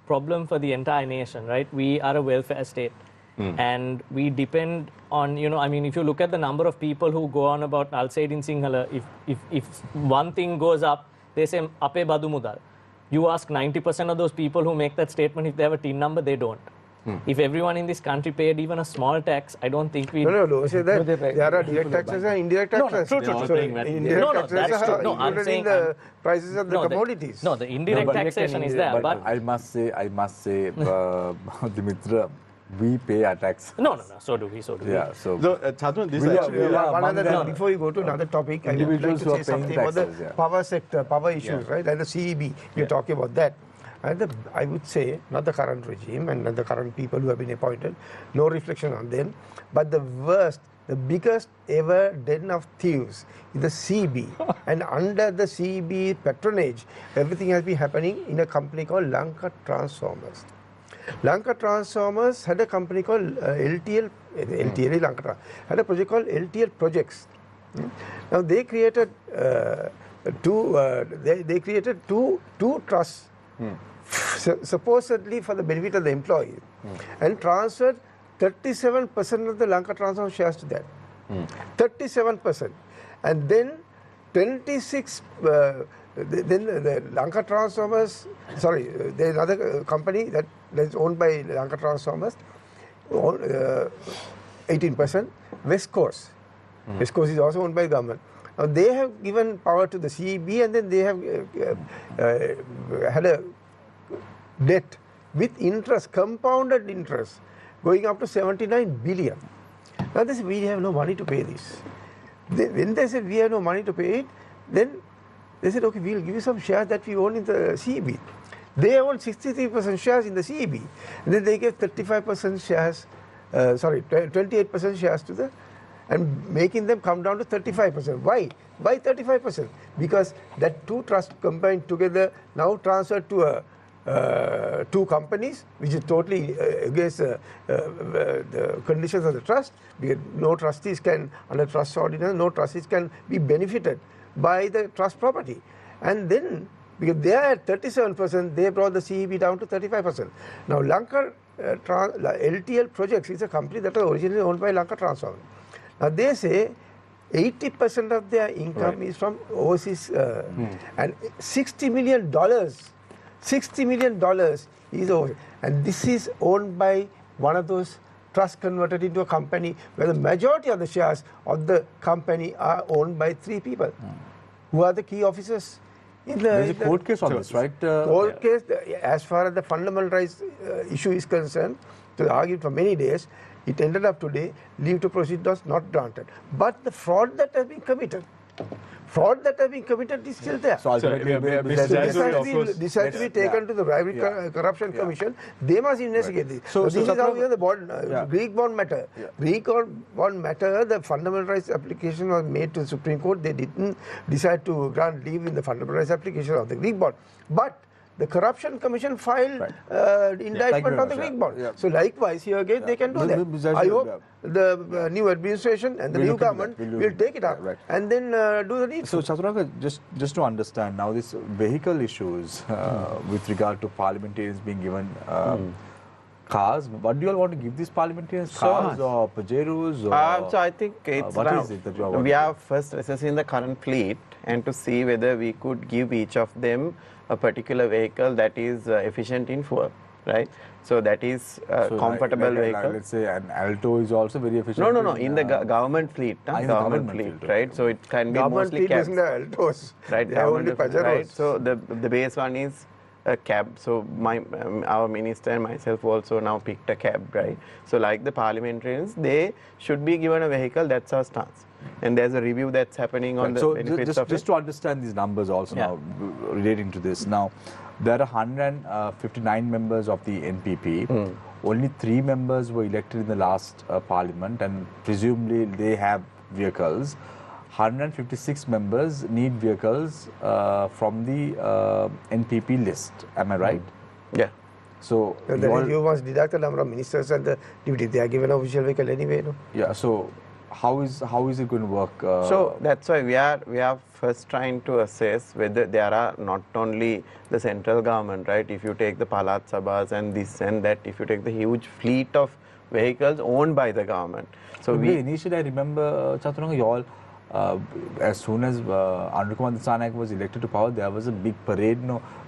problem for the entire nation, right? We are a welfare state. And we depend on, if you look at the number of people who go on about, I'll say it in Sinhala, if one thing goes up, they say, Ape Badu Mudal. You ask 90% of those people who make that statement if they have a TIN number, they don't. If everyone in this country paid even a small tax, I don't think we. No, say that. they pay. There are direct taxes and indirect No, taxes. true. all paying VAT. Indirect No, taxes that's are true. No, I'm included saying in the prices of the commodities. The indirect taxation is there, but I must say, Dimitra, we pay our tax. No. So do we. Yeah, so So, Chathuranga, this We actually... are One among other the thing, before you go to another topic, I would like individuals to who say are paying something about taxes, the yeah. power sector, power issues, right? And the CEB, you're talking about that. And I would say, not the current regime and not the current people who have been appointed, no reflection on them, but the worst, the biggest ever den of thieves is the CEB. And under the CEB patronage, everything has been happening in a company called Lanka Transformers. Lanka Transformers had a company called LTL Lanka had a project called LTL Projects. Now they created two trusts, supposedly for the benefit of the employee, and transferred 37% of the Lanka Transformers shares to that. 37%, and then 26. Then the Lanka Transformers, there is another company that is owned by Lanka Transformers, 18%, West Coast. West Coast is also owned by government. Now they have given power to the CEB, and then they have had a debt with interest, compounded interest, going up to 79 billion. Now they say, we have no money to pay this. When they said we have no money to pay it, then they said, okay, we'll give you some shares that we own in the CEB. They own 63% shares in the CEB. And then they gave 35% shares, 28% shares to the, and making them come down to 35%. Why? Why 35%? Because that two trusts combined together now transferred to two companies, which is totally against the conditions of the trust, because no trustees can, under trust ordinance, no trustees can be benefited by the trust property. And then, because they are at 37%, they brought the CEB down to 35%. Now, Lanka LTL Projects is a company that was originally owned by Lanka Transformers. Now, they say 80% of their income is from overseas, and $60 million is overseas. And this is owned by one of those trusts converted into a company where the majority of the shares of the company are owned by three people who are the key officers. There's a court case on this, right? Court case, as far as the fundamental rights issue is concerned, to argue for many days, it ended up today, leave to proceed was not granted. But the fraud that has been committed is still there. So ultimately, This has to be taken to the Bribery Corruption Commission. They must investigate this. So this is how the Greek bond matter. Greek bond matter, the fundamental rights application was made to the Supreme Court. They didn't decide to grant leave in the fundamental rights application of the Greek bond. But the Corruption Commission filed indictment on the Greek bond. So likewise, here again, they can do that. I hope the new administration and the new government will take it up and then do the needful. So, Chathuranga, just to understand, now these vehicle issues with regard to parliamentarians being given cars, what do you all want to give these parliamentarians? Cars or Pajeros? So I think it's what is it that you all want we are first assessing the current fleet and to see whether we could give each of them a particular vehicle that is efficient in fuel, right? So that is a comfortable vehicle. Let's say an Alto is also very efficient. No. In the government fleet, government fleet, right? So it can be mostly cabs. Government fleet isn't the Altos. Right, they are only Pajeros. Right? So the base one is a cab. So our minister and myself also now picked a cab, right? So like the parliamentarians, they should be given a vehicle. That's our stance. And there's a review that's happening on the benefits of it. Just to understand these numbers also now relating to this. Now, there are 159 members of the NPP. Only 3 members were elected in the last parliament, and presumably they have vehicles. 156 members need vehicles from the NPP list. Am I right? Yeah. So you must deduct the number of ministers and the deputy. They are given an official vehicle anyway, no? Yeah. So how is it going to work? So that's why we are first trying to assess whether there are not only the central government, right? If you take the Palat Sabhas and this and that, if you take the huge fleet of vehicles owned by the government. So initially I remember, Chathuranga, you all, as soon as Anukumar Disanayak was elected to power, there was a big parade,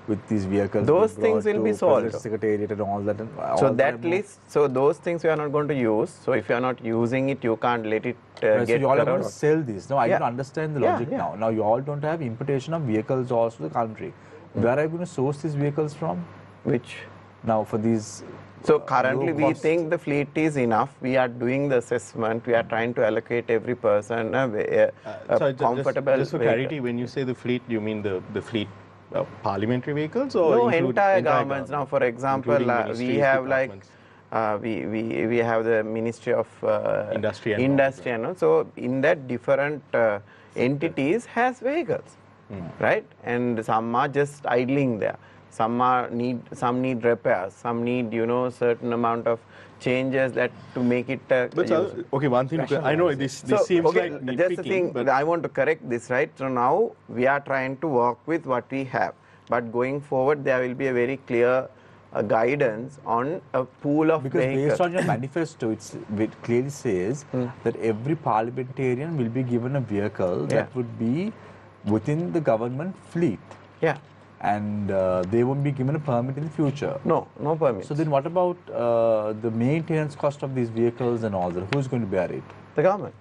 with these vehicles. Those things will be solved. Secretariat and all that. So that list, so those things we are not going to use. So if you are not using it, you can't let it get. So you all are going to sell these. No, I don't understand the logic now. Now you all don't have importation of vehicles also to the country. Where are you going to source these vehicles from? Which? Now for these So currently we cost. think the fleet is enough. We are doing the assessment. We are trying to allocate every person a Sorry, comfortable just for vehicle. clarity, when you say the fleet, do you mean the fleet parliamentary vehicles or No, include entire governments. Now, for example, including we ministries, have like departments? we have the Ministry of Industry and Industry and all. So in that different entities has vehicles, right? And some are just idling there. Some need repairs. Some need certain amount of changes that to make it. But okay, one thing I know this seems okay, like just the nitpicking, thing. but I want to correct this, right? So now we are trying to work with what we have, but going forward there will be a very clear guidance on a pool of Because vehicles. based on your manifesto, it clearly says that every parliamentarian will be given a vehicle that would be within the government fleet. Yeah. And they won't be given a permit in the future. No permit. So then what about the maintenance cost of these vehicles and all that? Who's going to bear it? The government.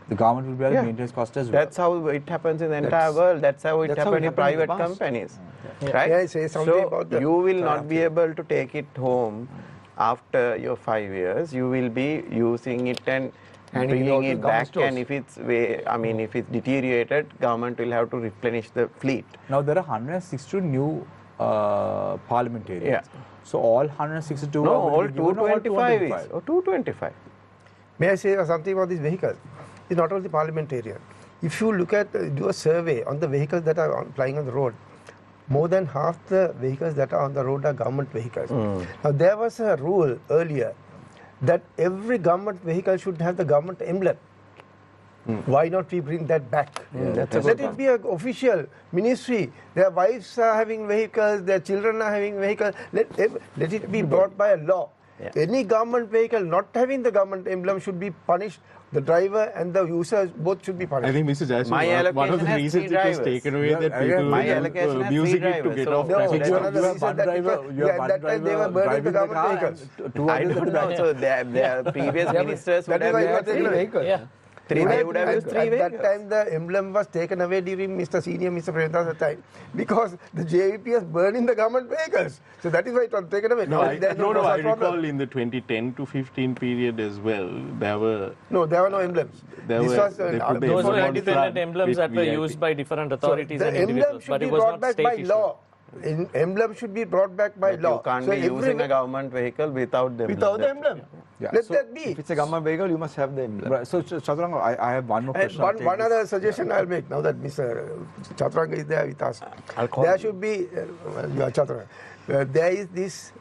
The government will bear the maintenance cost as well. That's how it happens in the entire world. That's how it happens in private companies. Right? May I say something so about the you will not be able to take it home after your 5 years. You will be using it and Handing it bringing out to it the back. government And if it's deteriorated, government will have to replenish the fleet. Now there are 162 new parliamentarians. Yeah. So all 162 No, are all going to be given, or 225 is. Or 225. May I say something about this vehicle? It's not only parliamentarian. If you look at, do a survey on the vehicles that are plying on the road, more than half the vehicles that are on the road are government vehicles. Now there was a rule earlier that every government vehicle should have the government emblem. Why not we bring that back? That's a Let good it be an official ministry. Their wives are having vehicles, their children are having vehicles. Let it be brought by a law. Yeah. Any government vehicle not having the government emblem should be punished. The driver and the users both should be punished. I think Mr. My Jayasuriya, one of allocation the has reasons three it was drivers. taken away that Yeah, people my were allocation has using three it to get drivers. off So traffic. that's You another have reason one that driver, because- you have yeah, one that time they were driver burning the driving the government car vehicles. and two I others don't in the know. back. So their previous ministers would That is why have you are had taking three away. vehicles. Yeah. They would have At used three that vehicles. time, the emblem was taken away during Mr. Senior, Mr. President's time because the JVP was burning the government vehicles. So that is why it was taken away. No, I problem. recall in the 2010 to 15 period as well, there were No, there were no emblems. there This were- was they put the Those emblem were on independent front emblems with that were VIP. used by different So authorities the and emblem individuals, should but be it was brought not back state by issued. law. Emblem should be brought back by But law. you can't So be using every- a government vehicle without the without the emblem. Yeah. Let So that be. If it's a government vehicle, you must have the emblem. Right, so Chathuranga, I have one more And question. I'll take one this. other suggestion I'll make now that Mr. Chathuranga is there with us. I'll call There you. should be, you are Chathuranga, there is this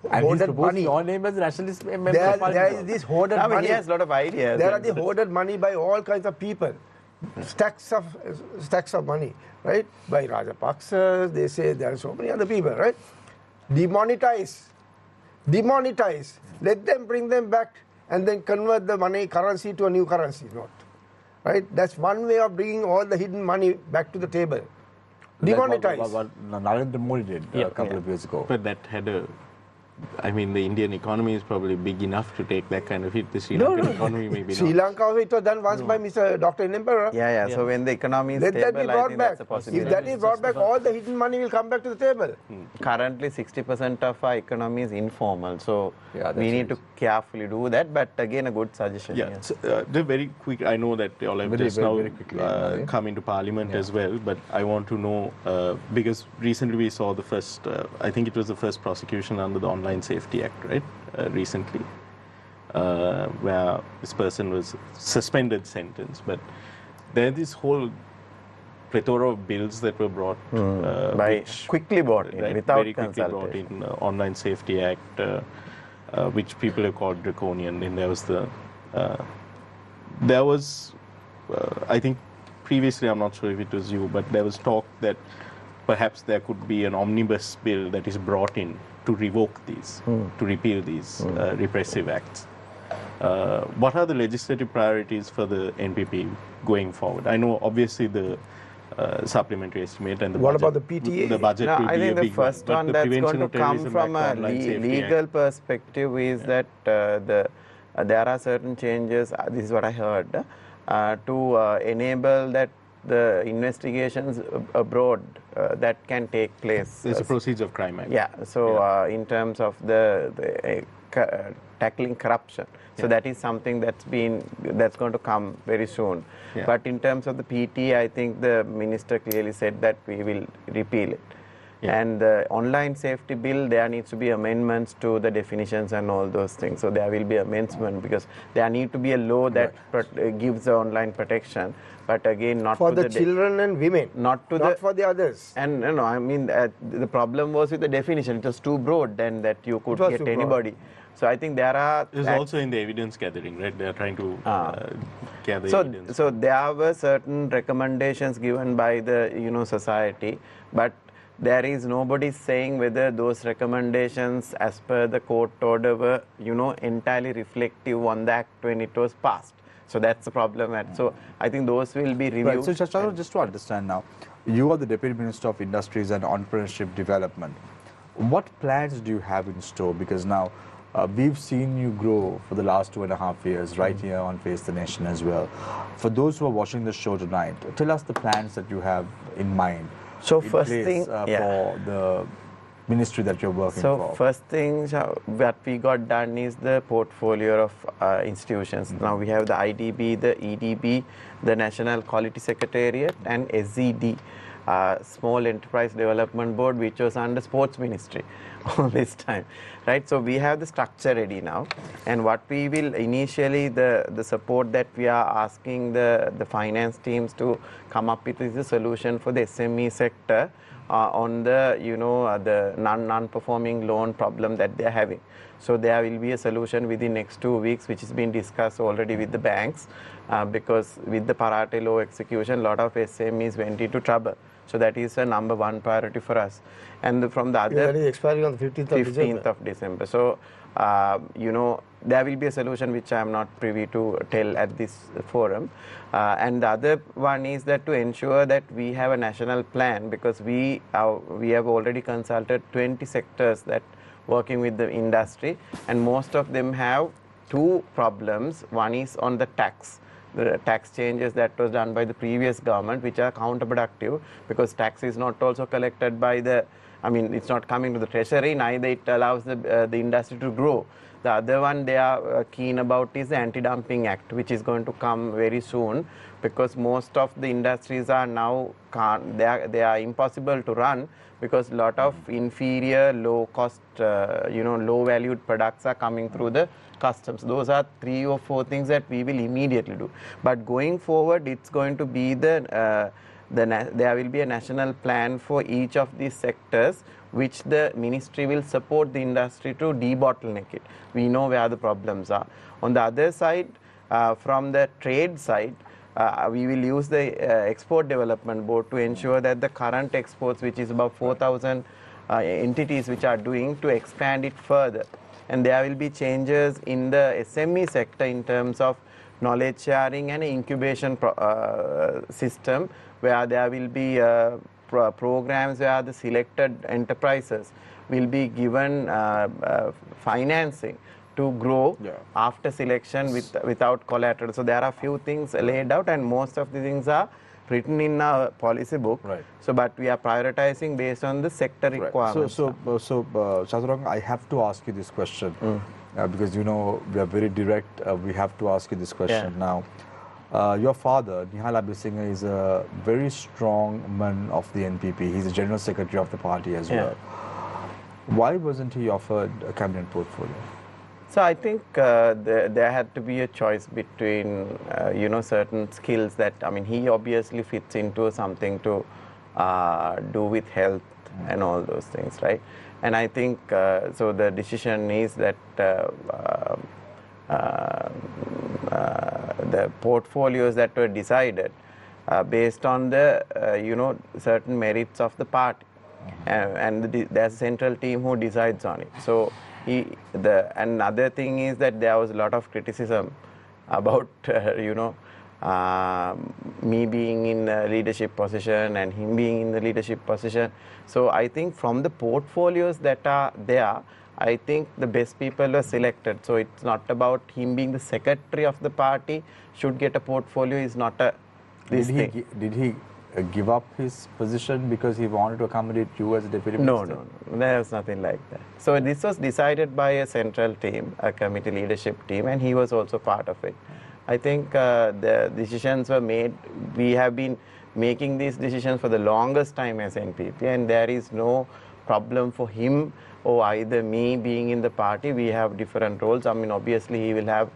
And he's hoarded proposing money. your name as nationalist member of There is parliament. this hoarded I mean, money. he has a lot of ideas. There are and the hoarded money by all kinds of people. Stacks of money, right? By Rajapaksas, they say there are so many other people, right? Demonetize. Let them bring them back and then convert the money currency to a new currency note. Right? That's one way of bringing all the hidden money back to the table. Demonetize. What Narendra Modi did a couple of years ago. But that had I mean, the Indian economy is probably big enough to take that kind of hit. The Sri Lankan economy maybe Sri not. Lanka also, it was done once by Mr. Dr. Emperor. Yeah. So when the economy is Let that be stable, I brought think back. that's a possibility. If that is brought back, all the hidden money will come back to the table. Currently, 60% of our economy is informal, so Yeah, that's we need right. to carefully do that. But again, a good suggestion. Yeah, yes. so, the very quick. I know that you all have just now very quickly, come into Parliament as well, but I want to know because recently we saw the first. I think it was the first prosecution under the Online Safety Act, right? Recently, where this person was suspended sentence, but there's this whole plethora of bills that were brought By which, quickly brought in, right, without very quickly brought consultation. in Online Safety Act, which people have called draconian. And there was I think previously, I'm not sure if it was you, but there was talk that perhaps there could be an omnibus bill that is brought in to revoke these, to repeal these repressive acts. What are the legislative priorities for the NPP going forward? I know obviously the supplementary estimate and the What budget. about the PTA? The budget No, will I be think a the big first one, one but the that's Prevention going to of come Terrorism from Act, a Online Safety legal Act. perspective is that there are certain changes, this is what I heard, to enable that the investigations abroad that can take place. There's a proceeds of crime act. Yeah, so in terms of tackling corruption. So that is something that's going to come very soon. Yeah. But in terms of the PT, I think the minister clearly said that we will repeal it. Yeah. And the online safety bill, there needs to be amendments to the definitions and all those things. So there will be amendment because there need to be a law that gives the online protection. But again, not for to the children and women, not for the others. And I mean, the problem was with the definition. It was too broad then that you could get anybody. So I think there are... It's also in the evidence gathering, right? They are trying to gather evidence. So there were certain recommendations given by the society, but there is nobody saying whether those recommendations as per the court order were entirely reflective on the act when it was passed. So that's the problem. So I think those will be reviewed. Right. So Chathuranga, just to understand now, you are the Deputy Minister of Industries and Entrepreneurship Development. What plans do you have in store? Because now we've seen you grow for the last 2.5 years right here on Face the Nation as well. For those who are watching the show tonight, tell us the plans that you have in mind. So first thing, for the ministry that you're working for. So first thing what we got done is the portfolio of institutions. Now we have the IDB, the EDB, the National Quality Secretariat, and SED, Small Enterprise Development Board, which was under Sports Ministry all this time, right? So we have the structure ready now, and what we will initially, the support that we are asking the finance teams to come up with is a solution for the SME sector on the the non-performing loan problem that they are having. So there will be a solution within next 2 weeks, which has been discussed already with the banks, because with the Parate law execution, a lot of SMEs went into trouble. So that is a number one priority for us. And from the other... That is expiring on the 15th of December. So, there will be a solution which I am not privy to tell at this forum. And the other one is that to ensure that we have a national plan, because we have already consulted 20 sectors that working with the industry, and most of them have two problems. One is on the tax. The tax changes that was done by the previous government, which are counterproductive, because tax is not also collected by it's not coming to the treasury, neither it allows the industry to grow. The other one they are keen about is the Anti-Dumping Act, which is going to come very soon, because most of the industries are now, they are impossible to run, because a lot of inferior, low cost, low valued products are coming through the customs. Those are 3 or 4 things that we will immediately do. But going forward, it's going to be there will be a national plan for each of these sectors, which the ministry will support the industry to debottleneck it. We know where the problems are. On the other side, from the trade side, we will use the Export Development Board to ensure that the current exports, which is about 4,000 entities which are doing, to expand it further. And there will be changes in the SME sector in terms of knowledge sharing and incubation system, where there will be programs where the selected enterprises will be given financing to grow after selection without collateral. So there are few things laid out, and most of the things are written in our policy book. Right. So, but we are prioritizing based on the sector requirements. So Chathuranga, I have to ask you this question because we are very direct. We have to ask you this question now. Your father, Nihal Abeysinghe, is a very strong man of the NPP. He's the General Secretary of the party as well. Why wasn't he offered a cabinet portfolio? So I think there had to be a choice between certain skills that, he obviously fits into something to do with health and all those things, right? And I think so the decision is that the portfolios that were decided based on the certain merits of the party, and there's a central team who decides on it. So another thing is that there was a lot of criticism about me being in a leadership position and him being in the leadership position. So I think from the portfolios that are there, I think the best people were selected. So it's not about him being the secretary of the party should get a portfolio, is not a this thing. Did he give up his position because he wanted to accommodate you as a deputy minister? No, there was nothing like that. So this was decided by a central team, a committee leadership team, and he was also part of it. I think the decisions were made. We have been making these decisions for the longest time as NPP, and there is no problem for him or either me being in the party. We have different roles. I mean, obviously he will have,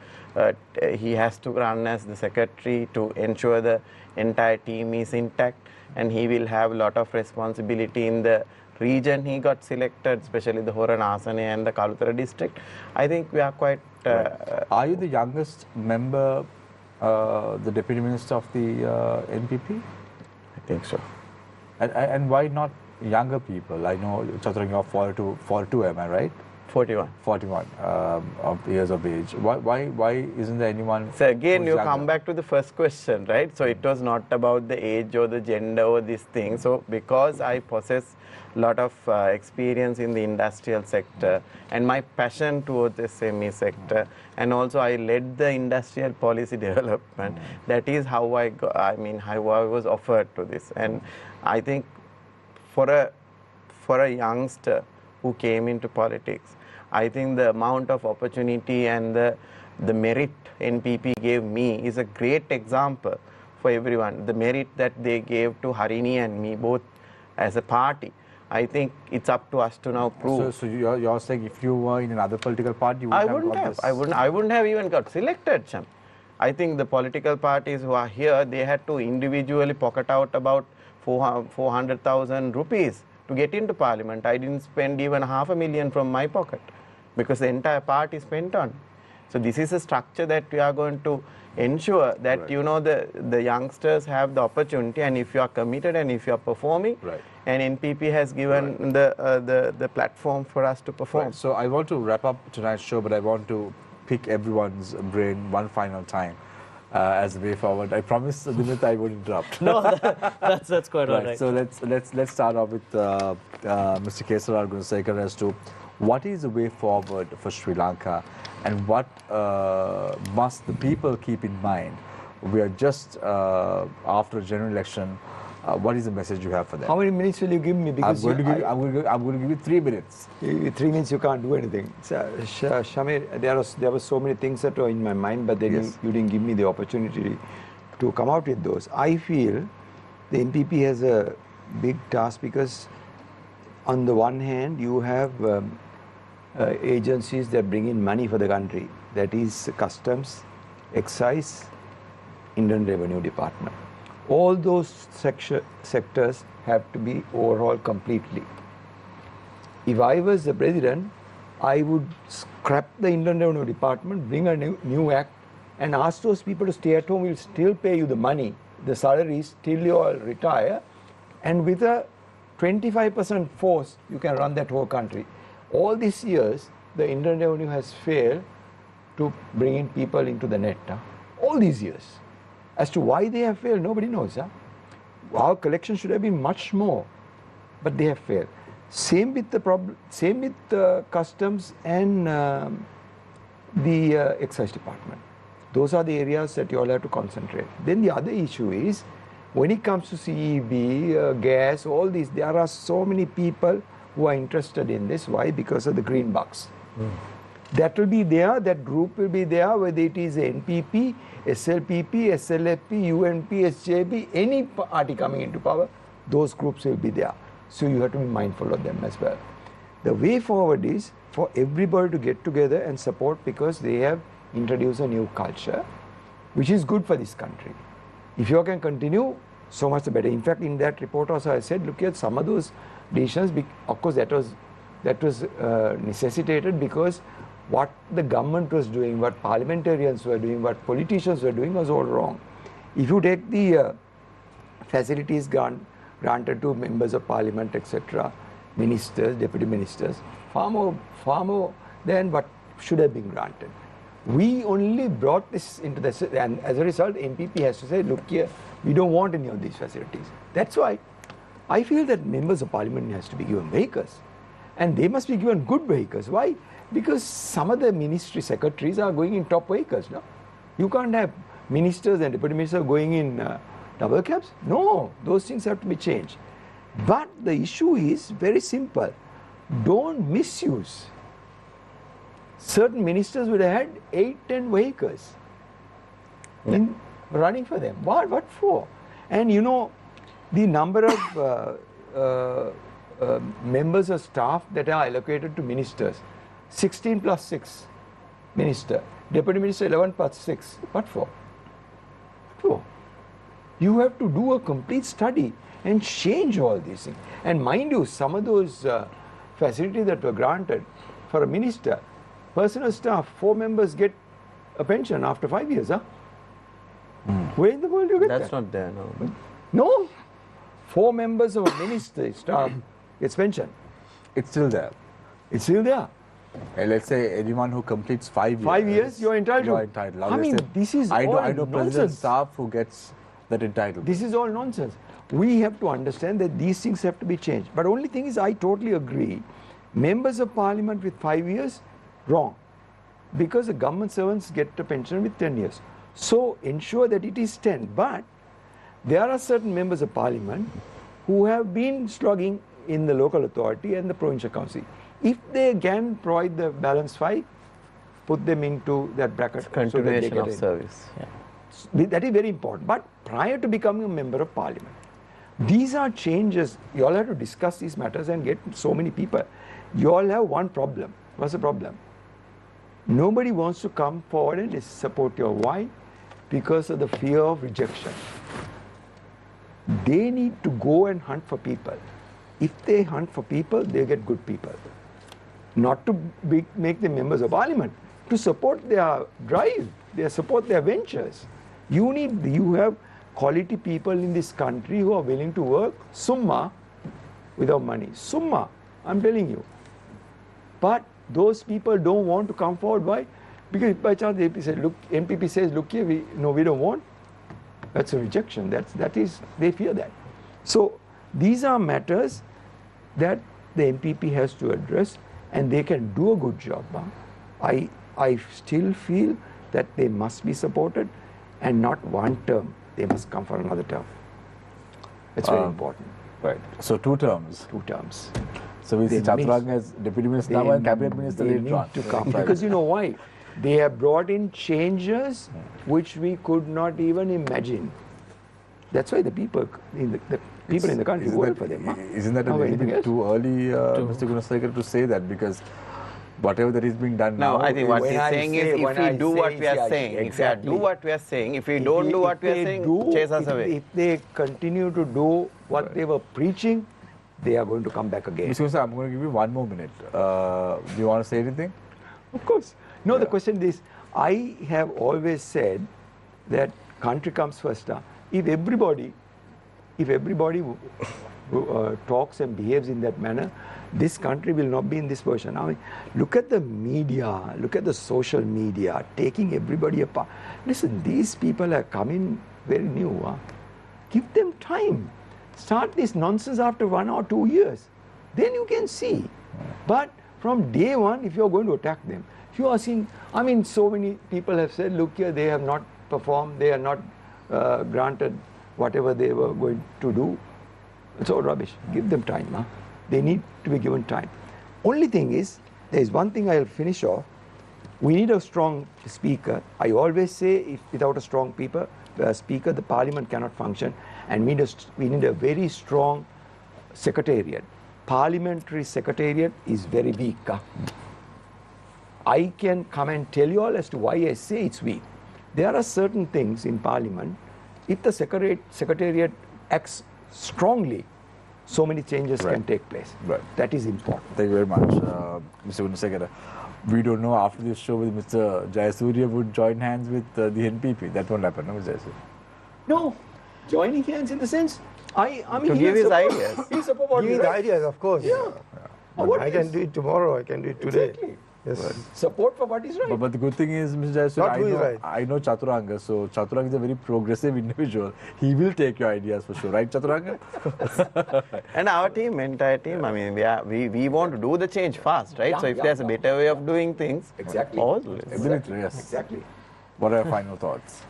he has to run as the secretary to ensure the entire team is intact, and he will have a lot of responsibility in the region he got selected, especially the Horan Asane and the Kalutara district. I think we are quite... Are you the youngest member, the deputy minister of the NPP? I think so. And why not younger people? I know Chathuranga, you're 42, am I right? 41. 41 of years of age. Why isn't there anyone? So again, you younger? come back to the first question, right? So it was not about the age or the gender or this thing. So because I possess a lot of experience in the industrial sector and my passion towards the SME sector, and also I led the industrial policy development. That is how how I was offered to this. And I think for a youngster who came into politics, I think the amount of opportunity and the merit NPP gave me is a great example for everyone. The merit that they gave to Harini and me, both as a party, I think it's up to us to now prove. So you're saying if you were in another political party, you wouldn't have got this? I wouldn't have even got selected, Cham. I think the political parties who are here, they had to individually pocket out about 400,000 rupees to get into parliament. I didn't spend even $500,000 from my pocket because the entire party spent on. So this is a structure that we are going to ensure that the youngsters have the opportunity, and if you are committed and if you are performing, and NPP has given the platform for us to perform. Right. So I want to wrap up tonight's show, but I want to pick everyone's brain one final time as a way forward. I promise, Dimitra, I won't interrupt. No, that's quite all right. So let's start off with Mr. Kesarralal Gunasekara as to what is the way forward for Sri Lanka, and what must the people keep in mind? We are just after a general election. What is the message you have for them? How many minutes will you give me? Because I'm going to give you 3 minutes. 3 minutes you can't do anything. So, Shamir, there were so many things that were in my mind, but then you didn't give me the opportunity to come out with those. I feel the NPP has a big task because on the one hand you have agencies that bring in money for the country. That is Customs, Excise, Indian Revenue Department. All those sectors have to be overhauled completely. If I was the president, I would scrap the Indian Revenue Department, bring a new act, and ask those people to stay at home. We'll still pay you the money, the salaries, till you all retire, and with a 25% force, you can run that whole country. All these years, the Indian Revenue has failed to bring in people into the net. All these years. As to why they have failed, nobody knows. Our collection should have been much more, but they have failed. Same with the customs and the excise department. Those are the areas that you all have to concentrate. Then the other issue is, when it comes to CEB, gas, all these, there are so many people who are interested in this. Why? Because of the green bucks. That will be there, that group will be there, whether it is NPP, SLPP, SLFP, UNP, SJP, any party coming into power, those groups will be there. So you have to be mindful of them as well. The way forward is for everybody to get together and support, because they have introduced a new culture, which is good for this country. If you can continue, so much the better. In fact, in that report also I said, look at some of those decisions. Of course, that was necessitated because what the government was doing, what parliamentarians were doing, what politicians were doing was all wrong. If you take the facilities granted to members of parliament, etc., ministers, deputy ministers, far more than what should have been granted. We only brought this into the, and as a result, NPP has to say, look here, we don't want any of these facilities. That's why I feel that members of parliament has to be given vehicles, and they must be given good vehicles. Why? Because some of the ministry secretaries are going in top vehicles now. You can't have ministers and deputy ministers going in Double caps? No, those things have to be changed. But the issue is very simple. Don't misuse. Certain ministers would have had 8-10 vehicles in running for them. What for? And you know, the number of members of staff that are allocated to ministers, 16 plus 6 minister, deputy minister 11 plus 6. What for? What for? You have to do a complete study and change all these things. And mind you, some of those facilities that were granted for a minister, personal staff, 4 members get a pension after 5 years. Huh? Where in the world do you get That's that? not there, no. No. 4 members of a ministry staff gets pension. It's still there. It's still there. And let's say anyone who completes 5 years. 5 years, you're entitled. You're entitled. I mean, this is I all know president nonsense. staff who gets that entitlement. This is all nonsense. We have to understand that these things have to be changed. But only thing is, I totally agree. Members of parliament with 5 years, wrong. Because the government servants get a pension with 10 years. So ensure that it is 10. But there are certain members of parliament who have been slugging in the local authority and the provincial council. If they can provide the balance 5, put them into that bracket. Continuation so of service. Yeah. That is very important. But prior to becoming a member of parliament, these are changes. You all have to discuss these matters and get so many people. You all have one problem. What's the problem? Nobody wants to come forward and support your why? Because of the fear of rejection. They need to go and hunt for people. If they hunt for people, they get good people. Not to make them members of parliament, to support their drive, support their ventures. You have quality people in this country who are willing to work summa without money. Summa, I'm telling you. But those people don't want to come forward. Why? Because by chance the MPP says, look here, we don't want. That's a rejection. They fear that. So these are matters that the MPP has to address, and they can do a good job. I still feel that they must be supported, and not one term. They must come for another term. It's very important. Right. So 2 terms. 2 terms. So we see Chathuranga as deputy minister now and cabinet minister later on. To come. Because you know why? They have brought in changes which we could not even imagine. That's why the people in the country voted for them. Isn't that a little bit too early, Mr. Gunasekara, to say that? Because whatever that is being done now. No, I think what he's saying is, if we do what we are saying, exactly. If we do what we are saying, if we don't do what we are saying, chase us away. If they continue to do what they were preaching, they are going to come back again. Mr. Gunasekara, I'm going to give you 1 more minute. Do you want to say anything? Of course. No, the question is, I have always said that country comes first. If everybody talks and behaves in that manner, this country will not be in this version. I mean, look at the media, look at the social media, taking everybody apart. Listen, these people are coming very new. Give them time. Start this nonsense after 1 or 2 years. Then you can see. But from day one, if you are going to attack them, you are seeing, I mean, so many people have said, look here, they have not performed, they are not granted whatever they were going to do. It's all rubbish. Give them time. They need to be given time. Only thing is, there is one thing I'll finish off. We need a strong speaker. I always say, if without a strong speaker, the parliament cannot function. And we need a very strong secretariat. Parliamentary secretariat is very weak. I can come and tell you all as to why I say it's weak. There are certain things in parliament, if the secretariat acts strongly, so many changes can take place. Right. That is important. Thank you very much, Mr. Gunasekara. We don't know after this show whether Mr. Jayasuriya would join hands with the NPP. That won't happen, no, Mr. Jayasuriya? No, joining hands in the sense, I mean, to give his ideas. He'll support what Give we me the write. ideas, of course. Yeah. But I can do it tomorrow, I can do it today. Exactly. Yes. Support for what is right. But the good thing is, Mr. Not who is Jayasuriya, right. I know Chathuranga, so Chathuranga is a very progressive individual. He will take your ideas for sure, right, Chathuranga? And our team, entire team, I mean, we want to do the change fast, right? Yeah, so if yeah, there's a better way of doing things, Exactly. always. Dimitra, yes. Exactly. What are your final thoughts?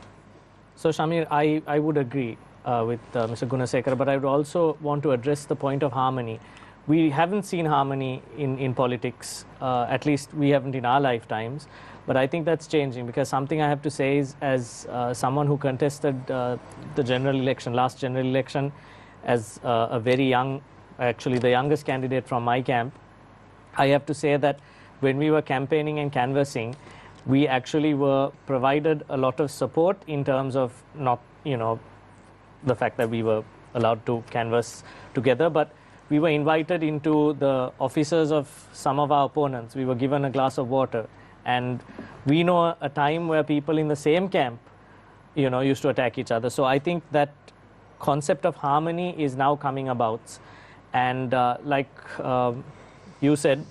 So Shamir, I would agree. Mr. Gunasekara, but I would also want to address the point of harmony. We haven't seen harmony in politics, at least we haven't in our lifetimes, but I think that's changing, because something I have to say is, as someone who contested the last general election, as a very young, actually the youngest candidate from my camp, I have to say that when we were campaigning and canvassing, we actually were provided a lot of support in terms of not, the fact that we were allowed to canvass together, but we were invited into the offices of some of our opponents. We were given a glass of water. And we know a time where people in the same camp, used to attack each other. So I think that concept of harmony is now coming about. And like you said,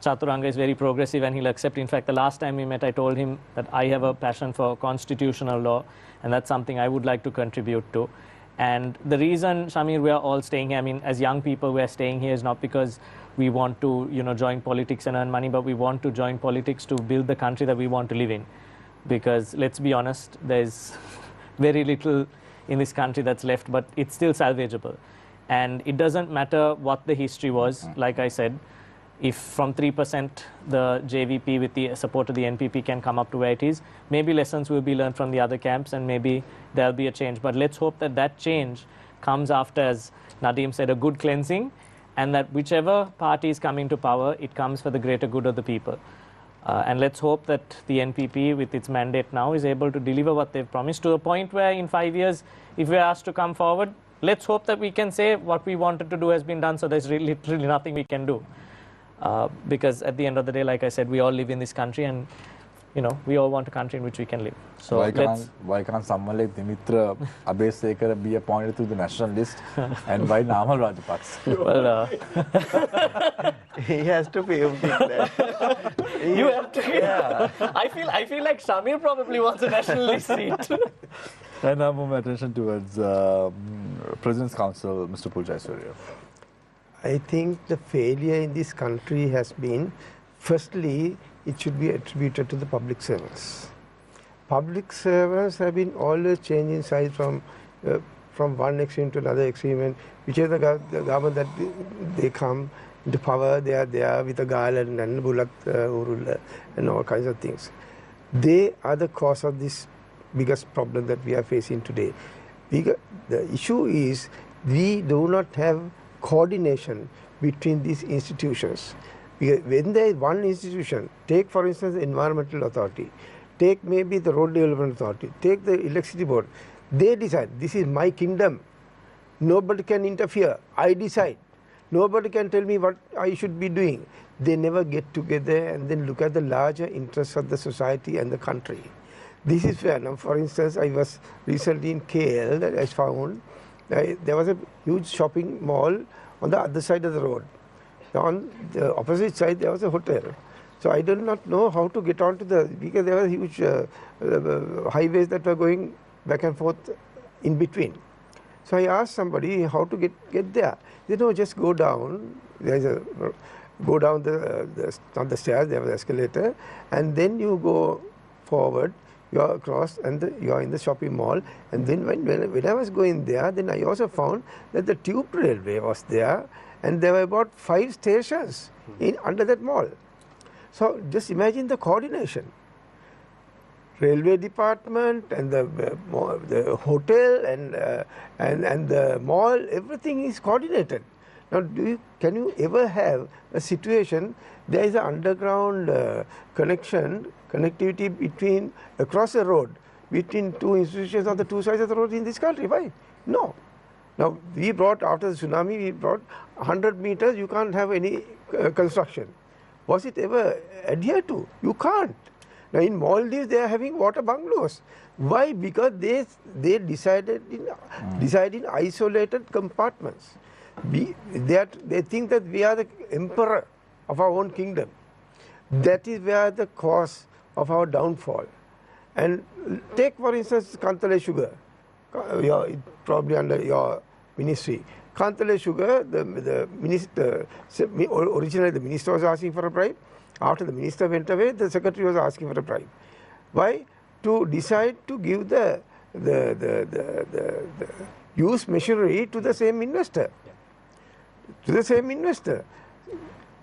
Chathuranga is very progressive and he'll accept. In fact, the last time we met, I told him that I have a passion for constitutional law, and that's something I would like to contribute to. And the reason, Shamir, we are all staying here, I mean, as young people, we're staying here is not because we want to, join politics and earn money, but we want to join politics to build the country that we want to live in. Because let's be honest, there's very little in this country that's left, but it's still salvageable. And it doesn't matter what the history was, like I said. If from 3% the JVP with the support of the NPP can come up to where it is, maybe lessons will be learned from the other camps and maybe there'll be a change. But let's hope that that change comes after, as Nadeem said, a good cleansing, and that whichever party is coming to power, it comes for the greater good of the people. And let's hope that the NPP, with its mandate now, is able to deliver what they've promised, to the point where in 5 years, if we're asked to come forward, let's hope that we can say what we wanted to do has been done, so there's really literally nothing we can do. Because at the end of the day, like I said, we all live in this country, and we all want a country in which we can live. So why can't someone like Dimitra Abeysekara be appointed to the national list, and why Namal Rajapaksa? Well, He has to pay that. you have to. Yeah. I feel like Shamir probably wants a nationalist seat. And now move my attention towards President's Council, Mr. Upul Jayasuriya. I think the failure in this country has been, firstly, it should be attributed to the public servants. Public servants have been always changing sides from one extreme to another extreme, and whichever the government that they come into power, they are there with a garland and bullock urul and all kinds of things. They are the cause of this biggest problem that we are facing today. The issue is we do not have coordination between these institutions. Because when there is one institution, take for instance the Environmental Authority, take maybe the Road Development Authority, take the Electricity Board, they decide, this is my kingdom, nobody can interfere, I decide, nobody can tell me what I should be doing. They never get together and then look at the larger interests of the society and the country. This is fair. Now, for instance, I was recently in KL, that I found there was a huge shopping mall on the other side of the road. On the opposite side, there was a hotel. So I did not know how to get onto because there were huge highways that were going back and forth in between. So I asked somebody how to get there. They said, no, just go down. Go down on the stairs, there was an escalator, and then you go forward. You are across and you are in the shopping mall. And then when I was going there, then I also found that the tube railway was there, and there were about 5 stations under that mall. So just imagine the coordination. Railway department and the hotel and the mall, everything is coordinated. Now, can you ever have a situation there is an underground connectivity across the road between 2 institutions on the 2 sides of the road in this country? Why? No. Now, after the tsunami, we brought 100 meters, you can't have any construction. Was it ever adhered to? You can't. Now, in Maldives, they are having water bungalows. Why? Because they decide in isolated compartments. They think that we are the emperor of our own kingdom. That is where the cause of our downfall. And take, for instance, Kantale Sugar, probably under your ministry. Kantale Sugar, originally the minister was asking for a bribe. After the minister went away, the secretary was asking for a bribe. Why? To decide to give the use machinery to the same investor. To the same investor.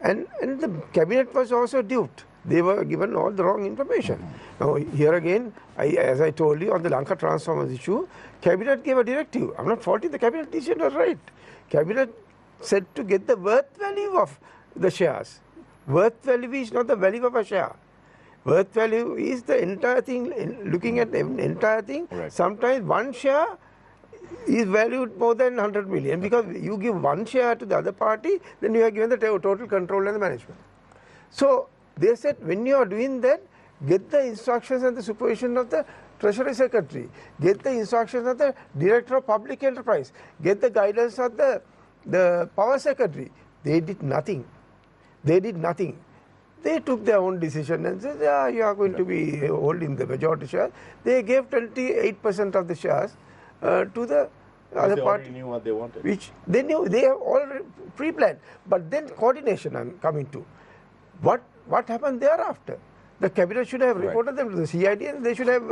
And the cabinet was also duped. They were given all the wrong information. Now, here again, as I told you on the Lanka transformers issue, cabinet gave a directive. I'm not faulting the cabinet decision, was right. Cabinet said to get the worth value of the shares. Worth value is not the value of a share. Worth value is the entire thing, looking at the entire thing. Right. Sometimes one share is valued more than 100 million because you give one share to the other party, then you have given the total control and the management. So they said when you are doing that, get the instructions and the supervision of the Treasury Secretary, get the instructions of the Director of Public Enterprise, get the guidance of the Power Secretary. They did nothing. They did nothing. They took their own decision and said, yeah, you are going to be holding the majority share. They gave 28% of the shares to the other party. They knew what they wanted. Which they knew, they have already pre-planned. But then coordination I'm coming to. What happened thereafter? The cabinet should have reported them to the CID and they should have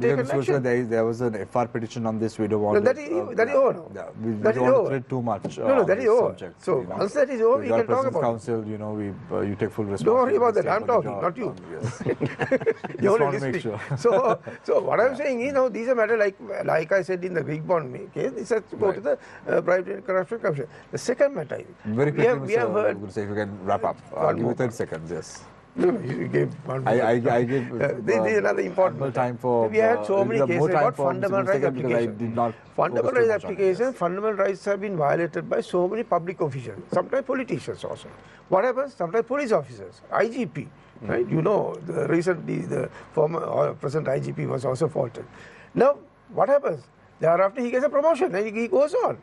taken action. There was an FR petition on this. We don't want that is over now. We don't want to thread too much. No, that is over. Subject, so once that is over, we can talk about Council, you take full responsibility. Don't worry about that. I'm talking, not you. You only listening. Sure. So what I'm saying is, these are matters like I said in the Greek bond case, this has to go to the Private Corruption Commission. The second matter is, very quickly, we have heard. If you can wrap up. I'll give you 30 seconds, yes. No, you gave 1 minute. I gave this is another important time for. We had so many cases about fundamental rights applications. Fundamental rights applications, fundamental rights have been violated by so many public officials, sometimes politicians also. What happens? Sometimes police officers, IGP, right? Recently the former or present IGP was also faulted. Now, what happens? Thereafter he gets a promotion and he goes on.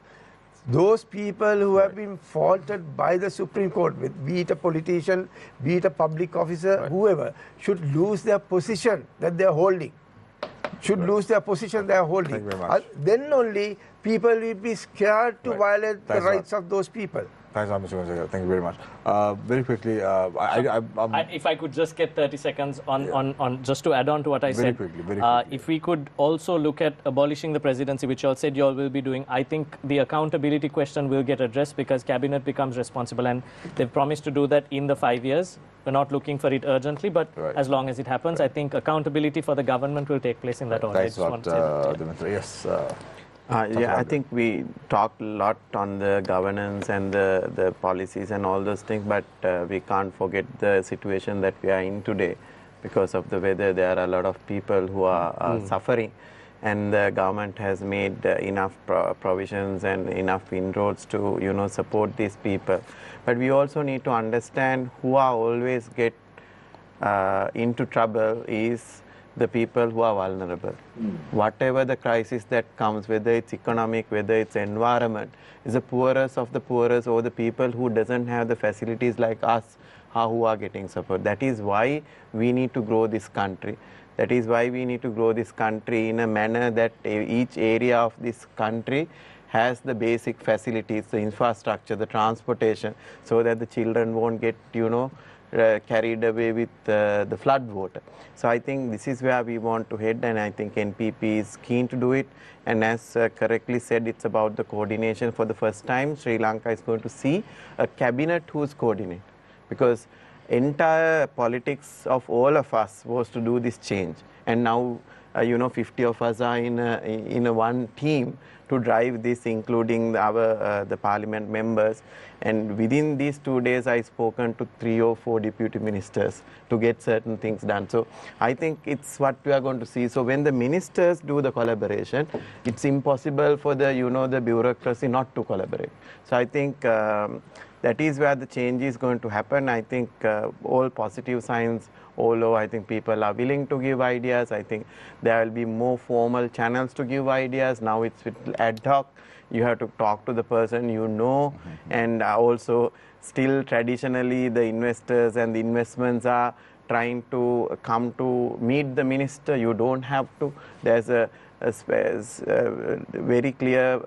Those people who have been faulted by the Supreme Court, be it a politician, be it a public officer, whoever, should lose their position that they are holding. Should lose their position they are holding. Thank you very much. Then only people will be scared to violate the rights of those people. Thanks, Mr. Gunasekara. Thank you very much. Very quickly, if I could just get 30 seconds on just to add on to what I said. Very quickly. If we could also look at abolishing the presidency, which you all said you all will be doing, I think the accountability question will get addressed because cabinet becomes responsible and they've promised to do that in the 5 years. We're not looking for it urgently, but as long as it happens, I think accountability for the government will take place in that order. Thanks a lot, Dimitra. Yes. I think we talked a lot on the governance and the policies and all those things, but we can't forget the situation that we are in today. Because of the weather, there are a lot of people who are suffering, and the government has made enough provisions and enough inroads to support these people. But we also need to understand who are always get into trouble is the people who are vulnerable. Whatever the crisis that comes, whether it's economic, whether it's environment, is the poorest of the poorest or the people who doesn't have the facilities like us who are getting support. That is why we need to grow this country. That is why we need to grow this country in a manner that each area of this country has the basic facilities, the infrastructure, the transportation, so that the children won't get, carried away with the flood water. So I think this is where we want to head, and I think NPP is keen to do it. And as correctly said, it's about the coordination. For the first time, Sri Lanka is going to see a cabinet who's coordinated, because entire politics of all of us was to do this change, and now 50 of us are in a one team to drive this, including the parliament members. And within these 2 days, I've spoken to 3 or 4 deputy ministers to get certain things done. So I think it's what we are going to see. So when the ministers do the collaboration, it's impossible for the bureaucracy not to collaborate. So I think that is where the change is going to happen. I think all positive signs all over. I think people are willing to give ideas. I think there will be more formal channels to give ideas. Now it's with ad hoc. You have to talk to the person and also still traditionally the investors and the investments are trying to come to meet the minister. You don't have to. There's a very clear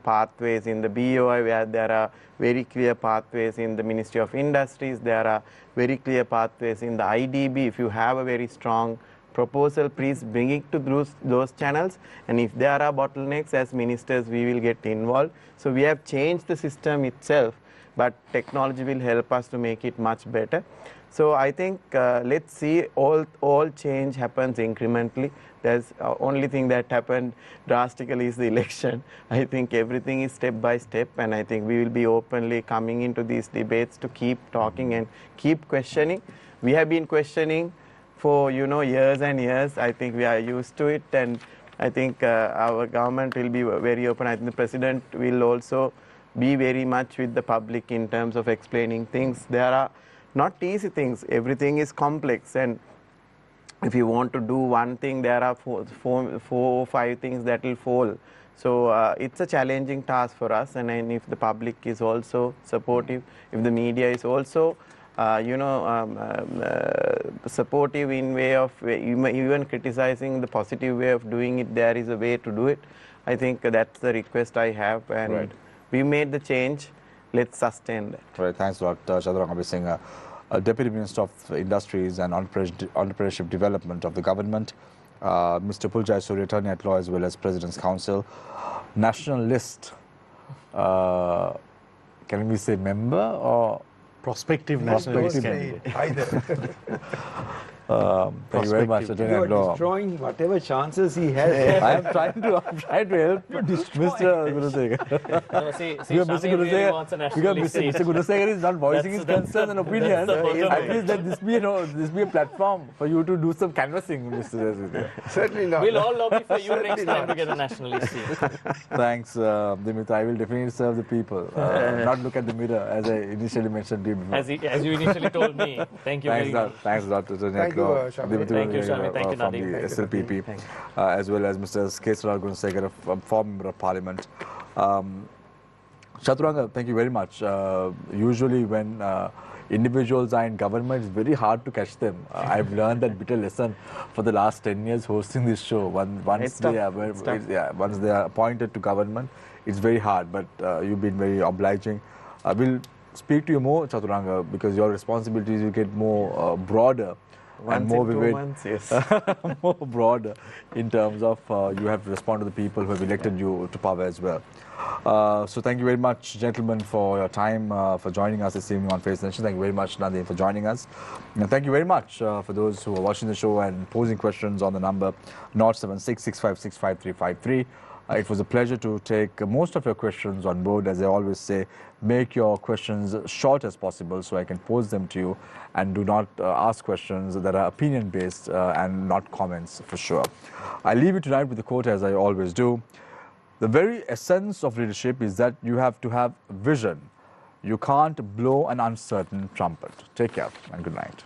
pathways in the BOI, where there are very clear pathways in the Ministry of Industries. There are very clear pathways in the IDB. If you have a very strong proposal, please bring it to those channels, and if there are bottlenecks, as ministers we will get involved. So we have changed the system itself, but technology will help us to make it much better. So I think let's see, all change happens incrementally. There's only thing that happened drastically is the election. I think everything is step by step, and I think we will be openly coming into these debates to keep talking and keep questioning. We have been questioning for years and years. I think we are used to it, and I think our government will be very open. I think the president will also be very much with the public in terms of explaining things. There are not easy things. Everything is complex, and if you want to do one thing, there are four or five things that will fall. So it's a challenging task for us, and if the public is also supportive, if the media is also supportive in way of even criticizing the positive way of doing it, there is a way to do it. I think that's the request I have, and we made the change. Let's sustain that. Right. Thanks a lot, Chathuranga Abeysinghe, Deputy Minister of Industries and Entrepreneurship Development of the government, Mr. Upul Jayasuriya, Attorney at Law, as well as President's Council. National List, can we say member or prospective nationalist candidate? Either. Thank you very much, You Attorney are at Law. destroying whatever chances he has. I am trying to help Mr. Gunasekara. No, see, Because Shami really wants a national list seat. Mr. Gunasekara is not voicing his concern and opinion. the bottom At least that this be a platform for you to do some canvassing, Mr. Gunasekara. Certainly not. We'll all lobby for you next time to get a national list seat. Thanks, Dimitra. I will definitely serve the people, not look at the mirror, as I initially mentioned to you before. As you initially told me. Thank you very much. Thanks a lot to Thank you, Shami. Thank you, Shami. Thank you, from Nadeem. the SLPP, as well as Mr. Kesarralal Gunasekara, former Member of Parliament. Chathuranga, thank you very much. Usually when individuals are in government, it's very hard to catch them. I've learned that bitter lesson for the last 10 years hosting this show. Once they are appointed to government, it's very hard, but you've been very obliging. We'll speak to you more, Chathuranga, because your responsibilities will get more broader. And more in 2 vivid, months, yes. more broad in terms of you have to respond to the people who have elected you to power as well. So thank you very much, gentlemen, for your time, for joining us this evening on Face the Nation. Thank you very much, Nadeem, for joining us. And thank you very much for those who are watching the show and posing questions on the number 07665655353. It was a pleasure to take most of your questions on board. As I always say, make your questions short as possible so I can pose them to you, and do not ask questions that are opinion-based and not comments, for sure. I leave you tonight with the quote, as I always do. The very essence of leadership is that you have to have vision. You can't blow an uncertain trumpet. Take care and good night.